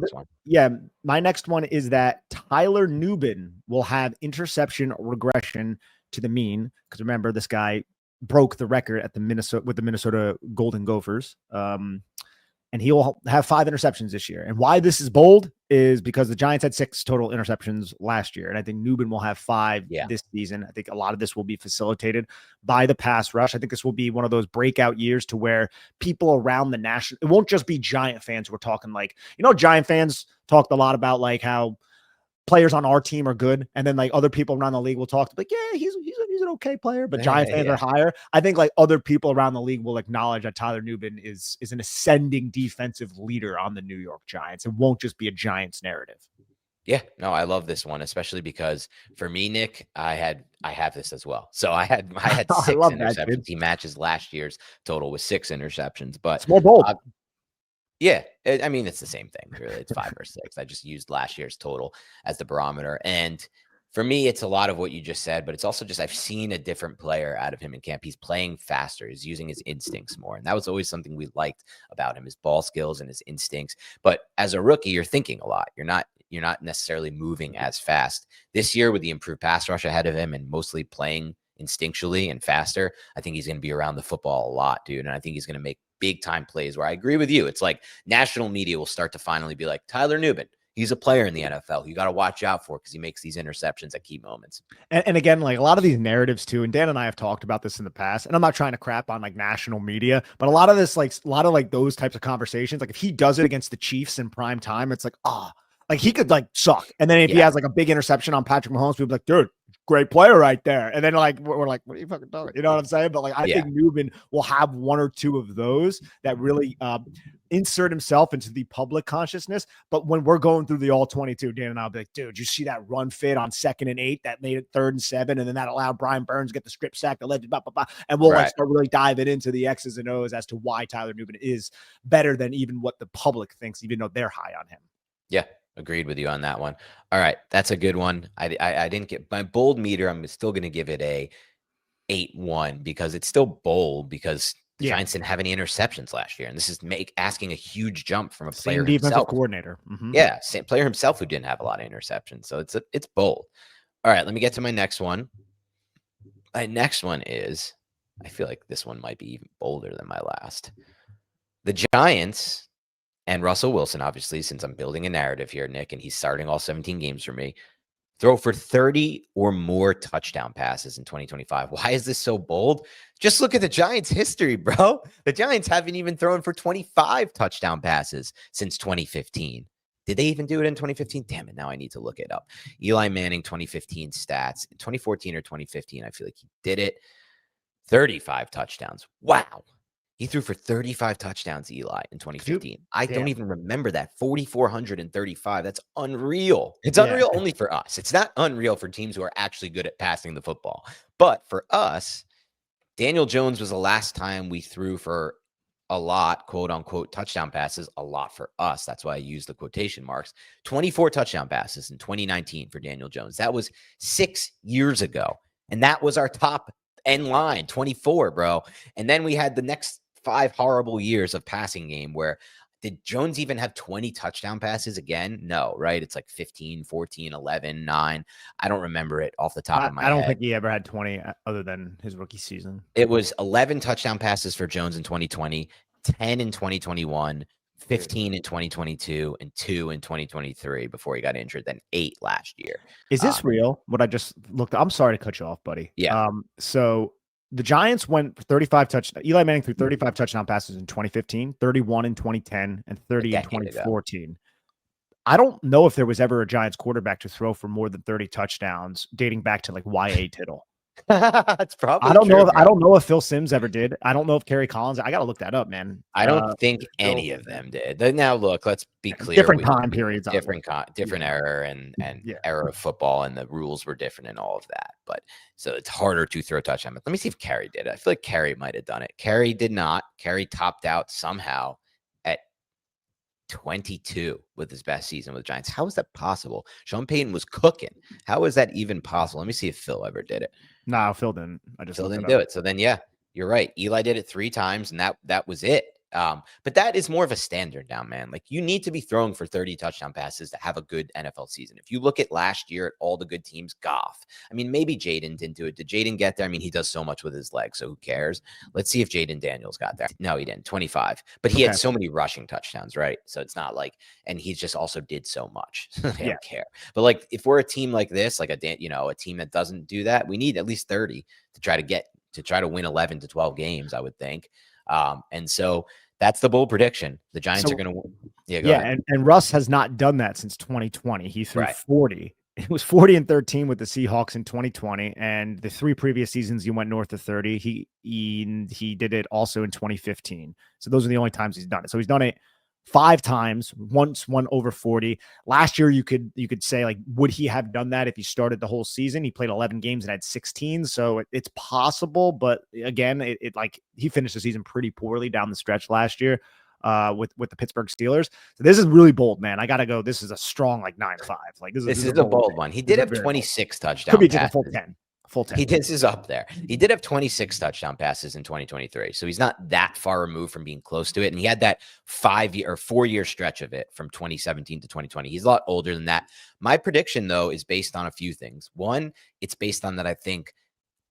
my next one is that Tyler Nubin will have interception regression to the mean because remember this guy broke the record at the Minnesota Golden Gophers. And he will have 5 interceptions this year. And why this is bold is because the Giants had 6 total interceptions last year. And I think Nubin will have 5 this season. I think a lot of this will be facilitated by the pass rush. I think this will be one of those breakout years to where people around the national, it won't just be Giant fans who are talking like, Giant fans talked a lot about like how players on our team are good. And then like other people around the league will talk like, yeah, he's he's an okay player, but Giants fans are higher. I think like other people around the league will acknowledge that Tyler Nubin is an ascending defensive leader on the New York Giants. It won't just be a Giants narrative. Yeah, no, I love this one, especially because for me, Nick, I have this as well. So I had 6 interceptions. He matches last year's total with 6 interceptions, but it's more bold. Yeah, I mean, it's the same thing, really. It's 5 or 6. I just used last year's total as the barometer. And for me, it's a lot of what you just said, but it's also just I've seen a different player out of him in camp. He's playing faster. He's using his instincts more. And that was always something we liked about him, his ball skills and his instincts. But as a rookie, you're thinking a lot. You're not necessarily moving as fast. This year, with the improved pass rush ahead of him and mostly playing instinctually and faster, I think he's going to be around the football a lot, dude. And I think he's going to make big time plays where I agree with you. It's like national media will start to finally be like, Tyler Nubin, he's a player in the NFL. You got to watch out for because he makes these interceptions at key moments. And again, like a lot of these narratives too, and Dan and I have talked about this in the past, and I'm not trying to crap on like national media, but a lot of this, like a lot of like those types of conversations, like if he does it against the Chiefs in prime time, it's like, like he could like suck. And then if he has like a big interception on Patrick Mahomes, we'd be like, dude, great player right there. And then like we're like, what are you fucking talking? You know what I'm saying? But like I think Nubin will have 1 or 2 of those that really insert himself into the public consciousness. But when we're going through the all 22, Dan and I'll be like, dude, you see that run fit on 2nd and 8 that made it 3rd and 7, and then that allowed Brian Burns to get the strip sack, the led, and we'll like start really diving into the X's and O's as to why Tyler Nubin is better than even what the public thinks, even though they're high on him. Yeah. Agreed with you on that one. All right. That's a good one. I didn't get my bold meter. I'm still going to give it a 8-1 because it's still bold because the Giants didn't have any interceptions last year. And this is asking a huge jump from a player defensive coordinator. Mm-hmm. Yeah. Same player himself who didn't have a lot of interceptions. So it's bold. All right. Let me get to my next one. My next one is, I feel like this one might be even bolder than my last. The Giants and Russell Wilson, obviously, since I'm building a narrative here, Nick, and he's starting all 17 games for me, throw for 30 or more touchdown passes in 2025. Why is this so bold? Just look at the Giants' history, bro. The Giants haven't even thrown for 25 touchdown passes since 2015. Did they even do it in 2015? Damn it, now I need to look it up. Eli Manning 2015 stats. 2014 or 2015, I feel like he did it. 35 touchdowns. Wow. He threw for 35 touchdowns, Eli, in 2015. I don't even remember that. 4,435. That's unreal. It's unreal only for us. It's not unreal for teams who are actually good at passing the football. But for us, Daniel Jones was the last time we threw for a lot, quote unquote, touchdown passes, a lot for us. That's why I use the quotation marks. 24 touchdown passes in 2019 for Daniel Jones. That was 6 years ago. And that was our top end line, 24, bro. And then we had the next 5 horrible years of passing game where did Jones even have 20 touchdown passes again? No, right? It's like 15, 14, 11, 9. I don't remember it off the top of my head. I don't think he ever had 20 other than his rookie season. It was 11 touchdown passes for Jones in 2020, 10 in 2021, 15 in 2022, and 2 in 2023 before he got injured, then 8 last year. Is this real? What I just looked at? I'm sorry to cut you off, buddy. Yeah. So the Giants went for 35 touchdowns. Eli Manning threw 35 touchdown passes in 2015, 31 in 2010, and 30 in 2014. I don't know if there was ever a Giants quarterback to throw for more than 30 touchdowns dating back to like Y.A. Tittle. That's probably I don't know if Phil Simms ever did. I don't know if Kerry Collins. I got to look that up, man. I don't think any of them did. Now, look, let's be clear. Different time periods, different era and era of football, and the rules were different and all of that. But so it's harder to throw a touchdown. Let me see if Kerry did it. I feel like Kerry might have done it. Kerry did not. Kerry topped out somehow at 22 with his best season with the Giants. How is that possible? Sean Payton was cooking. How is that even possible? Let me see if Phil ever did it. No, Phil didn't. Phil didn't do it. So then, yeah, you're right. Eli did it 3 times, and that was it. But that is more of a standard now, man. Like, you need to be throwing for 30 touchdown passes to have a good NFL season. If you look at last year at all the good teams, Goff. I mean, maybe Jaden didn't do it. Did Jaden get there? I mean, he does so much with his legs, so who cares? Let's see if Jaden Daniels got there. No, he didn't. 25. But he had so many rushing touchdowns, right? So it's not like, and he just also did so much. They don't care. But like, if we're a team like this, like a team that doesn't do that, we need at least 30 to try to win 11 to 12 games, I would think. And so that's the bold prediction. The Giants are going to win. And Russ has not done that since 2020. He threw 40 It was 40-13 with the Seahawks in 2020, and the 3 previous seasons he went north of 30. He did it also in 2015. So those are the only times he's done it. So he's done it 5 times, once one over 40. Last year, you could say, like, would he have done that if he started the whole season? He played 11 games and had 16, so it's possible. But again, it like he finished the season pretty poorly down the stretch last year with the Pittsburgh Steelers. So this is really bold, man. I gotta go. This is a strong, like, 9-5. Like this is a bold one. He did have 26 touchdown passes. Could be just a full 10. Full 10. This is up there. He did have 26 touchdown passes in 2023. So he's not that far removed from being close to it. And he had that 4-year stretch of it from 2017 to 2020. He's a lot older than that. My prediction, though, is based on a few things. One, it's based on that I think,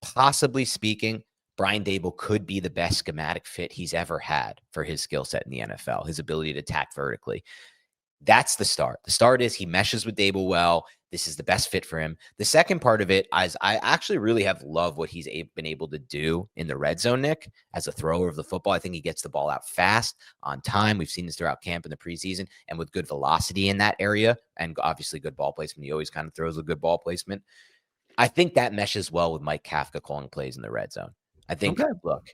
possibly speaking, Brian Daboll could be the best schematic fit he's ever had for his skill set in the NFL, his ability to attack vertically. That's the start. The start is he meshes with Daboll well. This is the best fit for him. The second part of it is I actually really have loved what he's been able to do in the red zone, Nick, as a thrower of the football. I think he gets the ball out fast, on time. We've seen this throughout camp in the preseason, and with good velocity in that area, and obviously good ball placement. He always kind of throws a good ball placement. I think that meshes well with Mike Kafka calling plays in the red zone. I think, look,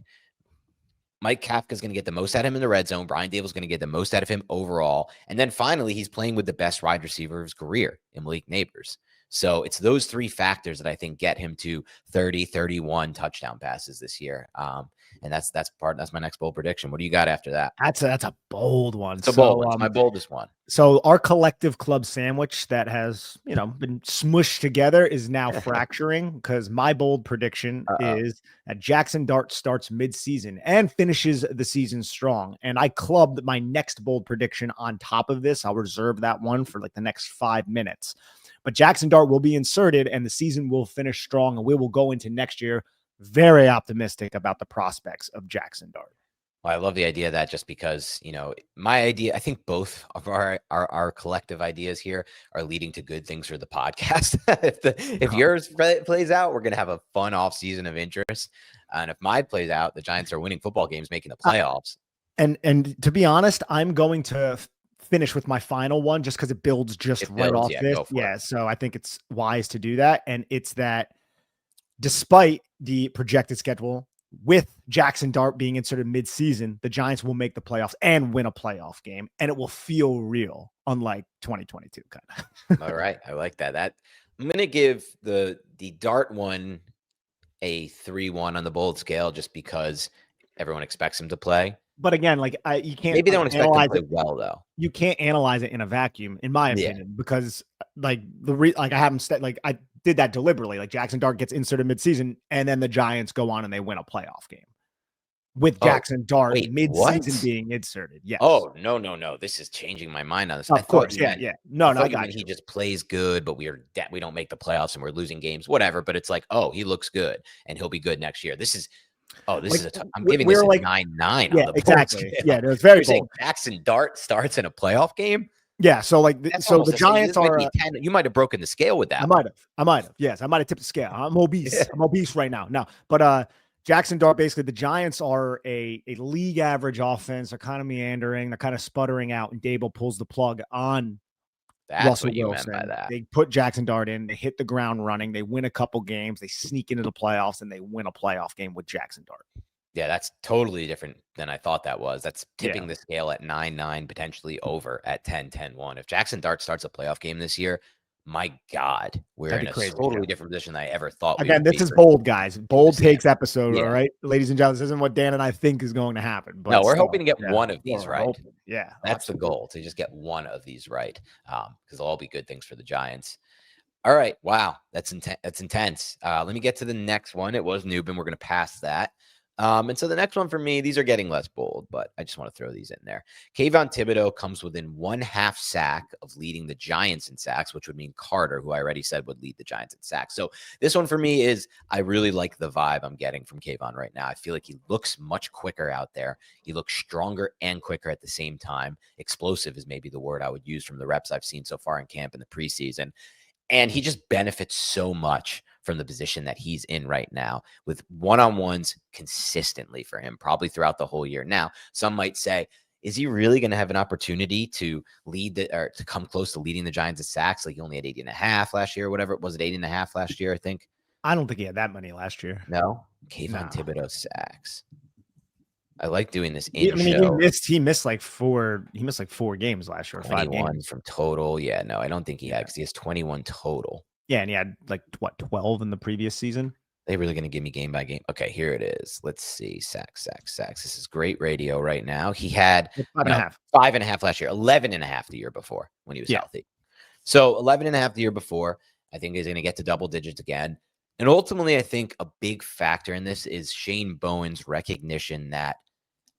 Mike Kafka is going to get the most out of him in the red zone. Brian Daboll is going to get the most out of him overall. And then finally, he's playing with the best wide receiver of his career in Malik Neighbors. So it's those 3 factors that I think get him to 30, 31 touchdown passes this year. And that's my next bold prediction. What do you got after that? That's a bold one. It's a bold one. It's my boldest one. So our collective club sandwich that has, been smushed together is now fracturing, because my bold prediction is that Jaxson Dart starts midseason and finishes the season strong. And I clubbed my next bold prediction on top of this. I'll reserve that one for like the next 5 minutes. But Jaxson Dart will be inserted and the season will finish strong, and we will go into next year very optimistic about the prospects of Jaxson Dart. Well, I love the idea of that, just because, my idea, I think both of our collective ideas here are leading to good things for the podcast. if yours plays out, we're going to have a fun off season of interest. And if mine plays out, the Giants are winning football games, making the playoffs. And to be honest, I'm going to finish with my final one just because it builds off this. Yeah. So I think it's wise to do that. And it's that despite the projected schedule, with Jaxson Dart being inserted mid-season, the Giants will make the playoffs and win a playoff game, and it will feel real, unlike 2022 kind of. All right. I like that. I'm going to give the Dart one a 3-1 on the bold scale, just because everyone expects him to play. But again, like you can't. Maybe they don't expect him to play well, though. You can't analyze it in a vacuum, in my opinion, because like I haven't I did that deliberately. Like Jaxson Dart gets inserted midseason, and then the Giants go on and they win a playoff game with Jaxson Dart midseason being inserted. Yes. Oh, no. This is changing my mind on this. Of course. Yeah. No, I got he just plays good, but we don't make the playoffs and we're losing games, whatever. But it's like, he looks good and he'll be good next year. This is I'm giving this a 9-9 on the exactly. Yeah, it was very bold. Jaxson Dart starts in a playoff game. Yeah, so the Giants are 10. You might have broken the scale with that. I might have. Yes, I might have tipped the scale. I'm obese. I'm obese right now. No, but Jaxson Dart, basically, the Giants are a league average offense. They're kind of meandering. They're kind of sputtering out, and Daboll pulls the plug on Russell Wilson. Meant by that. They put Jaxson Dart in. They hit the ground running. They win a couple games. They sneak into the playoffs, and they win a playoff game with Jaxson Dart. Yeah, that's totally different than I thought that was. That's tipping the scale at 9-9, potentially over at 10-10-1. If Jaxson Dart starts a playoff game this year, my God, we're in a totally different position than I ever thought. Again, this is bold, guys. Bold takes episode, all right? Ladies and gentlemen, this isn't what Dan and I think is going to happen. But no, we're hoping to get one of these right. Hoping. Yeah. That's the goal, to just get one of these right, because they'll all be good things for the Giants. All right. Wow. That's intense. Let me get to the next one. It was Nubin. We're going to pass that. And so the next one for me, these are getting less bold, but I just want to throw these in there. Kayvon Thibodeaux comes within 1/2 sack of leading the Giants in sacks, which would mean Carter, who I already said would lead the Giants in sacks. So this one for me is, I really like the vibe I'm getting from Kayvon right now. I feel like he looks much quicker out there. He looks stronger and quicker at the same time. Explosive is maybe the word I would use from the reps I've seen so far in camp in the preseason. And he just benefits so much from the position that he's in right now, with one-on-ones consistently for him, probably throughout the whole year. Now, some might say, is he really going to have an opportunity to lead or to come close to leading the Giants in sacks? Like he only had 80.5 last year or whatever. Was it 80.5 last year? I think. I don't think he had that many last year. No. Kayvon Thibodeaux sacks. I like doing this he missed like 4 games last year. 21 5 games from total. Yeah, no, I don't think he had, because he has 21 total. Yeah, and he had like 12 in the previous season. They really going to give me game by game? Okay, here it is. Let's see. Sacks. This is great radio right now. He had 5.5 last year, 11.5 the year before when he was healthy. So 11.5 the year before. I think he's going to get to double digits again. And ultimately, I think a big factor in this is Shane Bowen's recognition that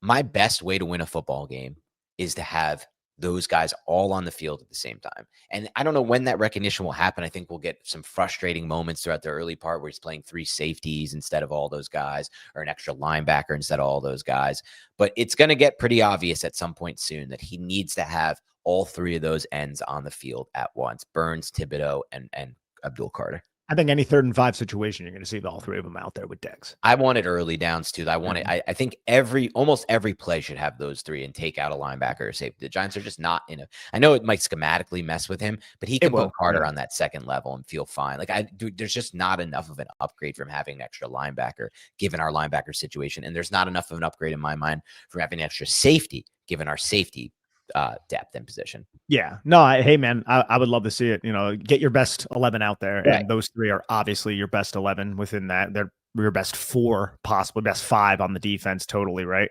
my best way to win a football game is to have those guys all on the field at the same time. And I don't know when that recognition will happen. I think we'll get some frustrating moments throughout the early part where he's playing 3 safeties instead of all those guys, or an extra linebacker instead of all those guys. But it's going to get pretty obvious at some point soon that he needs to have all 3 of those ends on the field at once: Burns, Thibodeaux, and Abdul Carter. I think any 3rd and 5 situation, you're going to see all 3 of them out there with Dex. I wanted early downs too. I think almost every play should have those 3 and take out a linebacker or safety. The Giants are just not in a. I know it might schematically mess with him, but he can put Carter on that second level and feel fine. There's just not enough of an upgrade from having an extra linebacker given our linebacker situation, and there's not enough of an upgrade in my mind from having an extra safety given our safety depth and position. Yeah, no, hey man, I would love to see it. Get your best 11 out there, right. And those 3 are obviously your best 11 within that. They're your best 4, possibly best 5 on the defense, totally, right?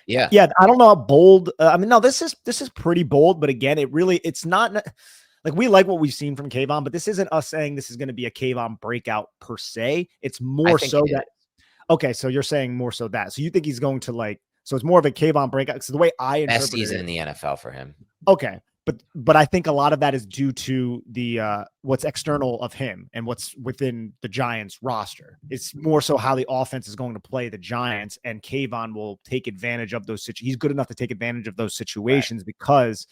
Yeah. I don't know how bold. This is pretty bold, but again, it's not like we like what we've seen from Kayvon, but this isn't us saying this is going to be a Kayvon breakout per se. It's more so that. Okay, so you're saying more so that. So you think he's going to so it's more of a Kayvon breakout. So the way I interpret best season in the NFL for him. Okay. But I think a lot of that is due to the what's external of him and what's within the Giants roster. It's more so how the offense is going to play the Giants, and Kayvon will take advantage of those situations. He's good enough to take advantage of those situations because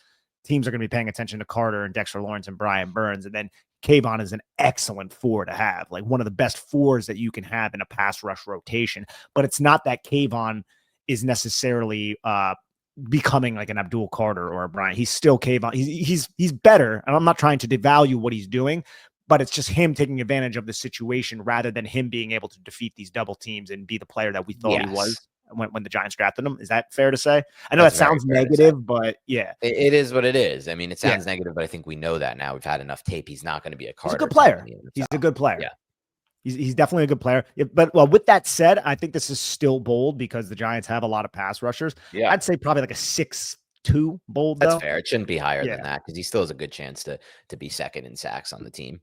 teams are going to be paying attention to Carter and Dexter Lawrence and Brian Burns. And then Kayvon is an excellent 4 to have, like one of the best 4s that you can have in a pass rush rotation. But it's not that Kayvon is necessarily becoming like an Abdul Carter or a Brian. He's still Kayvon. He's better. And I'm not trying to devalue what he's doing, but it's just him taking advantage of the situation rather than him being able to defeat these double teams and be the player that we thought he was when the Giants drafted him. Is that fair to say? I know that sounds negative, but yeah. It is what it is. I mean, it sounds negative, but I think we know that now. We've had enough tape. He's not going to be a Carter. He's a good player. He's a good player. Yeah. He's definitely a good player. But with that said, I think this is still bold because the Giants have a lot of pass rushers. Yeah. I'd say probably like a 6-2 bold. That's fair. It shouldn't be higher than that because he still has a good chance to be second in sacks on the team.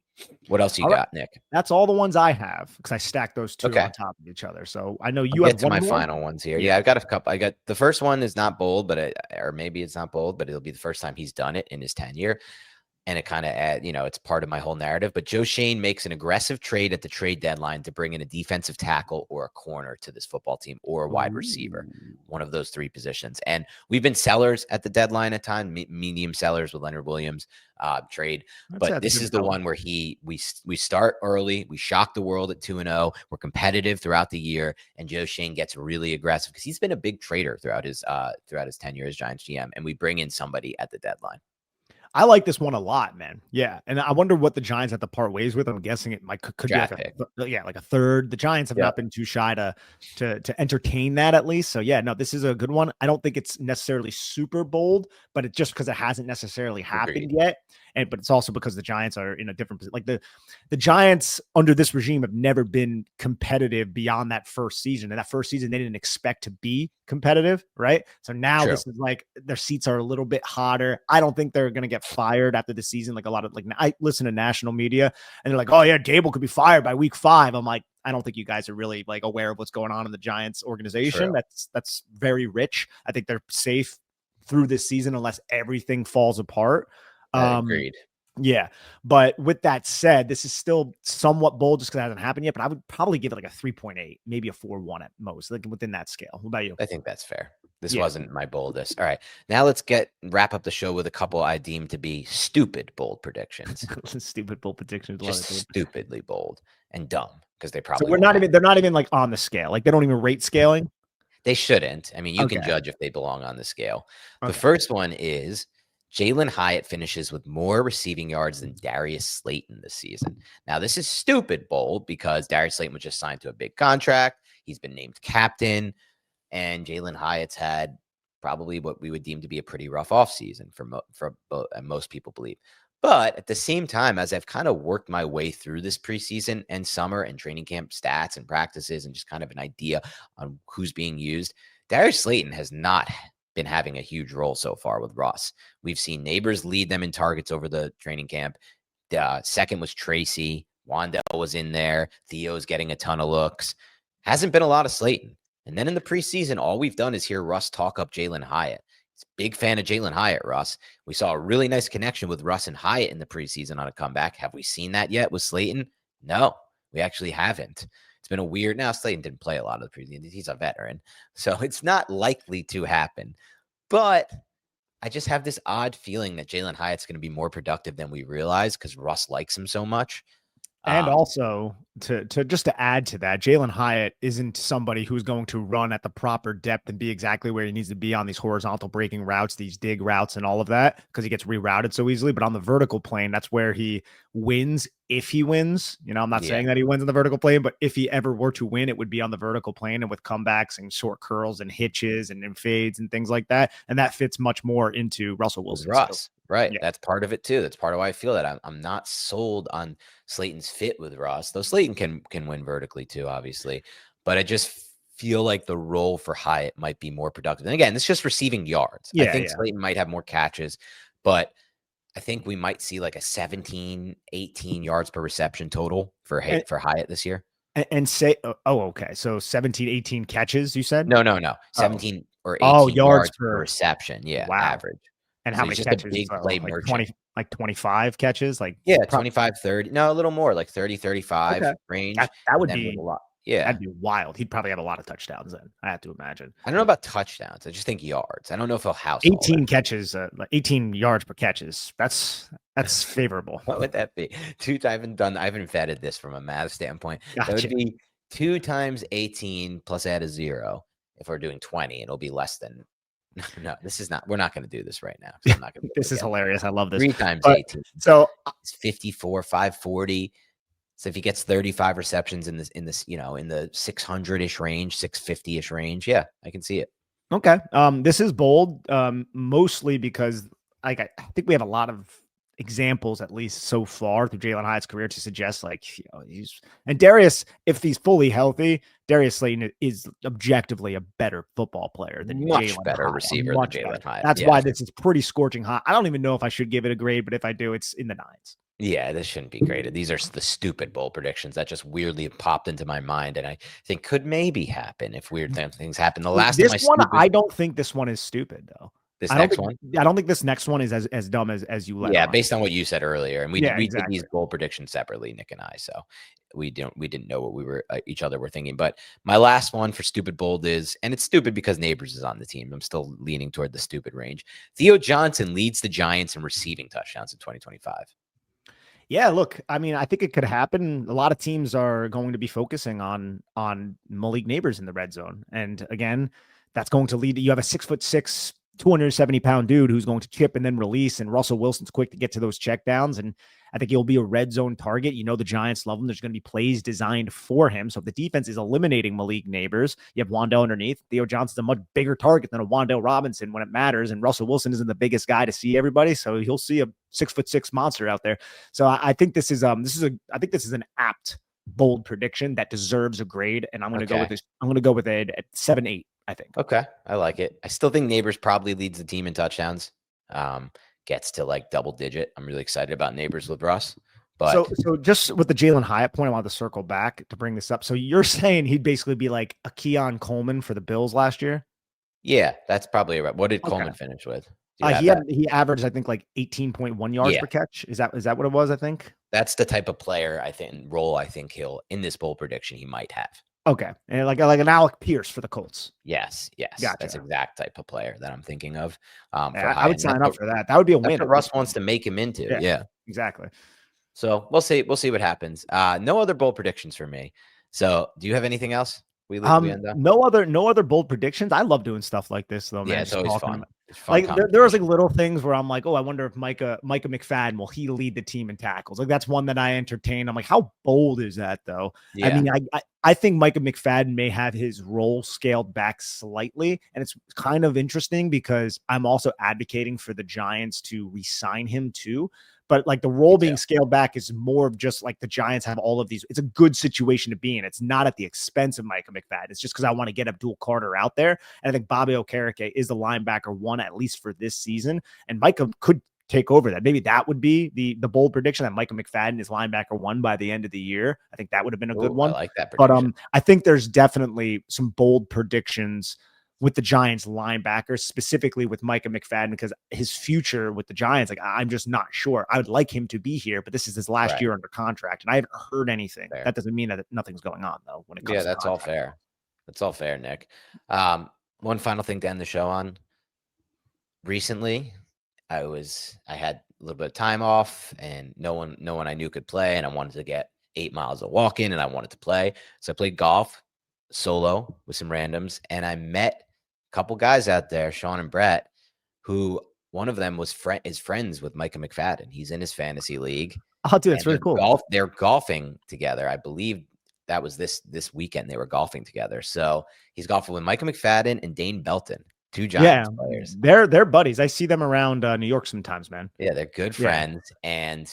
What else you got, Nick? That's all the ones I have because I stacked those 2 on top of each other. So I know you have my final ones here. Yeah, I've got a couple. I got the first one is not bold, or maybe it's not bold, but it'll be the first time he's done it in his tenure. And it kind of, it's part of my whole narrative. But Joe Schoen makes an aggressive trade at the trade deadline to bring in a defensive tackle or a corner to this football team, or a wide receiver, one of those 3 positions. And we've been sellers at the deadline at time, medium sellers with Leonard Williams trade. But this is the one where we start early. We shock the world at 2-0. We're competitive throughout the year. And Joe Schoen gets really aggressive because he's been a big trader throughout his tenure as Giants GM. And we bring in somebody at the deadline. I like this one a lot, man. Yeah. And I wonder what the Giants have to part ways with. I'm guessing it could be like a 3rd. The Giants have not been too shy to entertain that at least. So yeah, no, this is a good one. I don't think it's necessarily super bold, but it's just because it hasn't necessarily happened yet. But it's also because the Giants are in a different position. Like the Giants under this regime have never been competitive beyond that first season. And that first season, they didn't expect to be competitive, right? So now this is like their seats are a little bit hotter. I don't think they're going to get fired after the season. Like I listen to national media and they're like, oh yeah, Dable could be fired by week 5. I'm like, I don't think you guys are really like aware of what's going on in the Giants organization. That's very rich. I think they're safe through this season unless everything falls apart. Agreed. Yeah. But with that said, this is still somewhat bold just because it hasn't happened yet, but I would probably give it like a 3.8, maybe a 4.1 at most, like within that scale. What about you? I think that's fair. This wasn't my boldest. All right. Now let's wrap up the show with a couple I deem to be stupid bold predictions. Stupid bold predictions. Just stupidly bold and dumb because they probably they're not even like on the scale. Like they don't even rate scaling. They shouldn't. I mean, you can Okay. judge if they belong on the scale. The Okay. first one is Jalen Hyatt finishes with more receiving yards than Darius Slayton this season. Now, this is stupid bold because Darius Slayton was just signed to a big contract. He's been named captain, and Jalen Hyatt's had probably what we would deem to be a pretty rough offseason for most people believe. But at the same time, as I've kind of worked my way through this preseason and summer and training camp stats and practices and just kind of an idea on who's being used, Darius Slayton has not been having a huge role so far with Russ. We've seen Neighbors lead them in targets over the training camp. Second was Tracy. Wandell was in there. Theo's getting a ton of looks. Hasn't been a lot of Slayton. And then in the preseason, all we've done is hear Russ talk up Jalen Hyatt. He's a big fan of Jalen Hyatt, Russ. We saw a really nice connection with Russ and Hyatt in the preseason on a comeback. Have we seen that yet with Slayton? No, we actually haven't. It's been a weird. Now, Slayton didn't play a lot of the preseason. He's a veteran. So it's not likely to happen. But I just have this odd feeling that Jalen Hyatt's going to be more productive than we realize because Russ likes him so much. And also to just to add to that, Jalen Hyatt isn't somebody who's going to run at the proper depth and be exactly where he needs to be on these horizontal breaking routes, these dig routes and all of that, because he gets rerouted so easily. But on the vertical plane, that's where he wins. If he wins, I'm not saying that he wins on the vertical plane, but if he ever were to win, it would be on the vertical plane and with comebacks and short curls and hitches and fades and things like that. And that fits much more into Russell Wilson. Russ. Right. Yeah. That's part of it too. That's part of why I feel that I'm not sold on Slayton's fit with Russ, though Slayton can win vertically too, obviously. But I just feel like the role for Hyatt might be more productive. And again, it's just receiving yards. I think Slayton might have more catches, but I think we might see like a 17, 18 yards per reception total for Hyatt this year. And say, okay. So 17, 18 catches, you said? No. 17 or 18 yards per reception. Yeah. Wow. Average. And how many catches? Big play like merchant. 25 catches? Like 25, 30. No, a little more, like 30, 35 range. That would be a lot. Yeah. That'd be wild. He'd probably have a lot of touchdowns then. I have to imagine. I don't know about touchdowns. I just think yards. I don't know if he'll house 18 catches, 18 yards per catches. That's favorable. What would that be? I haven't vetted this from a math standpoint. Gotcha. That would be 2 times 18 plus add a 0. If we're doing 20, it'll be less than. No, this is not. We're not going to do this right now. I'm not going. This is hilarious. I love this. 3 times 18. So it's 54, 540. So if he gets 35 receptions in this, in the 600-ish range, 650-ish range, yeah, I can see it. Okay. This is bold, mostly because I think we have a lot of examples, at least so far through Jalen Hyatt's career, to suggest and Darius, if he's fully healthy, Darius Slayton is objectively a better football player than much better receiver than Jalen Hyatt. That's why this is pretty scorching hot. I don't even know if I should give it a grade, but if I do, it's in the 9s. Yeah, this shouldn't be graded. These are the stupid bold predictions that just weirdly popped into my mind, and I think could maybe happen if weird things happen. The last this one, I don't think this one is stupid though. I don't think this next one is as dumb as you let. Yeah, based on what you said earlier, and we did these bold predictions separately, Nick and I. So we didn't know what we were each other were thinking. But my last one for stupid bold is, and it's stupid because Neighbors is on the team. I'm still leaning toward the stupid range. Theo Johnson leads the Giants in receiving touchdowns in 2025. Yeah, look, I mean, I think it could happen. A lot of teams are going to be focusing on Malik Neighbors in the red zone, and again, that's going to lead to you have a 6'6", 270-pound dude who's going to chip and then release, and Russell Wilson's quick to get to those checkdowns, and I think he'll be a red zone target. The Giants love him. There's going to be plays designed for him. So if the defense is eliminating Malik Neighbors, you have Wandell underneath. Theo Johnson's a much bigger target than a Wandell Robinson when it matters. And Russell Wilson isn't the biggest guy to see everybody. So he'll see a 6'6" monster out there. So I think this is an apt, bold prediction that deserves a grade. And I'm going to go with this. I'm going to go with it at 7-8, I think. Okay. I like it. I still think Neighbors probably leads the team in touchdowns. Gets to like double digit. I'm really excited about Neighbors with Russ. But so just with the Jalen Hyatt point, I want to circle back to bring this up. So you're saying he'd basically be like a Keon Coleman for the Bills last year? Yeah, that's probably right. What did Coleman finish with? He averaged, I think, like 18.1 yards per catch. Is that what it was? I think that's the type of player I think he'll in this bold prediction he might have. Okay, and like an Alec Pierce for the Colts. Yes, gotcha. That's exact type of player that I'm thinking of. I would sign up for that. That would be a win. What Russ wants to make him into. Yeah, exactly. So we'll see. We'll see what happens. No other bold predictions for me. So do you have anything else? we end up? No other bold predictions. I love doing stuff like this though, man. Yeah, it's Just always talking fun. about, It's fun like there was like conversation. little things where I'm like, oh, I wonder if Micah McFadden will he lead the team in tackles? Like that's one that I entertain. I'm like, how bold is that though? I Yeah. mean, I think Micah McFadden may have his role scaled back slightly, and it's kind of interesting because I'm also advocating for the Giants to re-sign him too. But like the role being scaled back is more of just like the Giants have all of these. It's a good situation to be in. It's not at the expense of Micah McFadden. It's just because I want to get Abdul Carter out there. And I think Bobby Okereke is the linebacker one, at least for this season. And Micah could take over that. Maybe that would be the bold prediction that Micah McFadden is linebacker one by the end of the year. I think that would have been a good one. I like that prediction. But I think there's definitely some bold predictions with the Giants linebackers, specifically with Micah McFadden, because his future with the Giants, like I'm just not sure. I would like him to be here, but this is his last year under contract, and I haven't heard anything. Fair. That doesn't mean that nothing's going on though. When it comes, that's all fair. That's all fair, Nick. One final thing to end the show on. Recently, I had a little bit of time off, and no one I knew could play, and I wanted to get 8 miles of walking, and I wanted to play, so I played golf solo with some randoms, and I met a couple guys out there, Sean and Brett, who one of them is friends with Micah McFadden. He's in his fantasy league. Oh, dude, it's really cool. They're golfing together. I believe that was this weekend. They were golfing together. So he's golfing with Micah McFadden and Dane Belton, two Giants players. They're buddies. I see them around New York sometimes, man. Yeah, they're good friends. And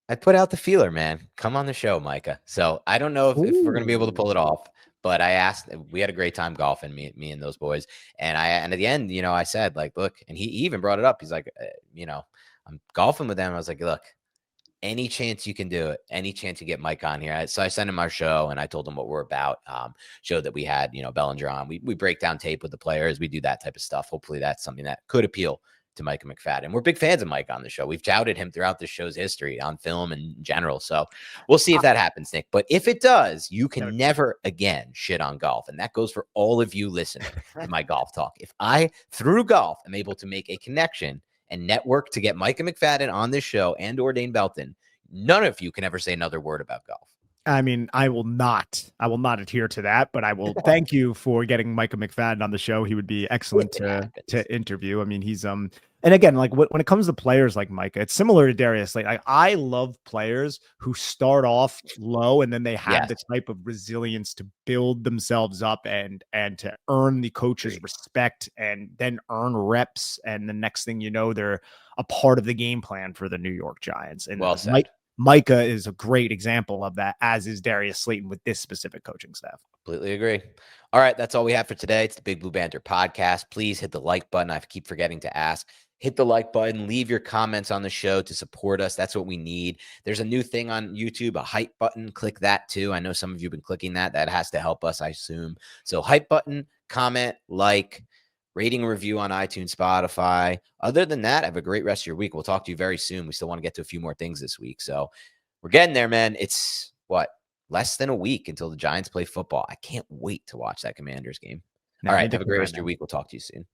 I put out the feeler, man. Come on the show, Micah. So I don't know if we're going to be able to pull it off. But I asked, we had a great time golfing, me and those boys. And at the end, I said, like, look, and he even brought it up. He's like, I'm golfing with them. I was like, look, any chance you can do it, any chance you get Mike on here. So I sent him our show and I told him what we're about. Show that we had, Bellinger on. We break down tape with the players. We do that type of stuff. Hopefully that's something that could appeal to Micah McFadden. We're big fans of Mike on the show. We've touted him throughout the show's history on film and in general. So we'll see if that happens, Nick. But if it does, you can never again shit on golf. And that goes for all of you listening to my golf talk. If I, through golf, am able to make a connection and network to get Micah McFadden on this show and or Dane Belton, none of you can ever say another word about golf. I mean, I will not adhere to that, but I will thank you for getting Micah McFadden on the show. He would be excellent to interview. I mean, he's and again, like when it comes to players like Micah, it's similar to Darius. Like I love players who start off low and then they have the type of resilience to build themselves up and to earn the coach's respect and then earn reps. And the next thing you know, they're a part of the game plan for the New York Giants. And well said. Micah is a great example of that, as is Darius Slayton with this specific coaching staff. Completely agree. All right, that's all we have for today. It's the Big Blue Banter podcast. Please hit the like button. I keep forgetting to ask. Hit the like button. Leave your comments on the show to support us. That's what we need. There's a new thing on YouTube, a hype button. Click that too. I know some of you have been clicking that. That has to help us, I assume. So hype button, comment, like, rating, review on iTunes, Spotify. Other than that, have a great rest of your week. We'll talk to you very soon. We still want to get to a few more things this week. So we're getting there, man. It's less than a week until the Giants play football. I can't wait to watch that Commanders game. All right. Have a great rest of your week. We'll talk to you soon.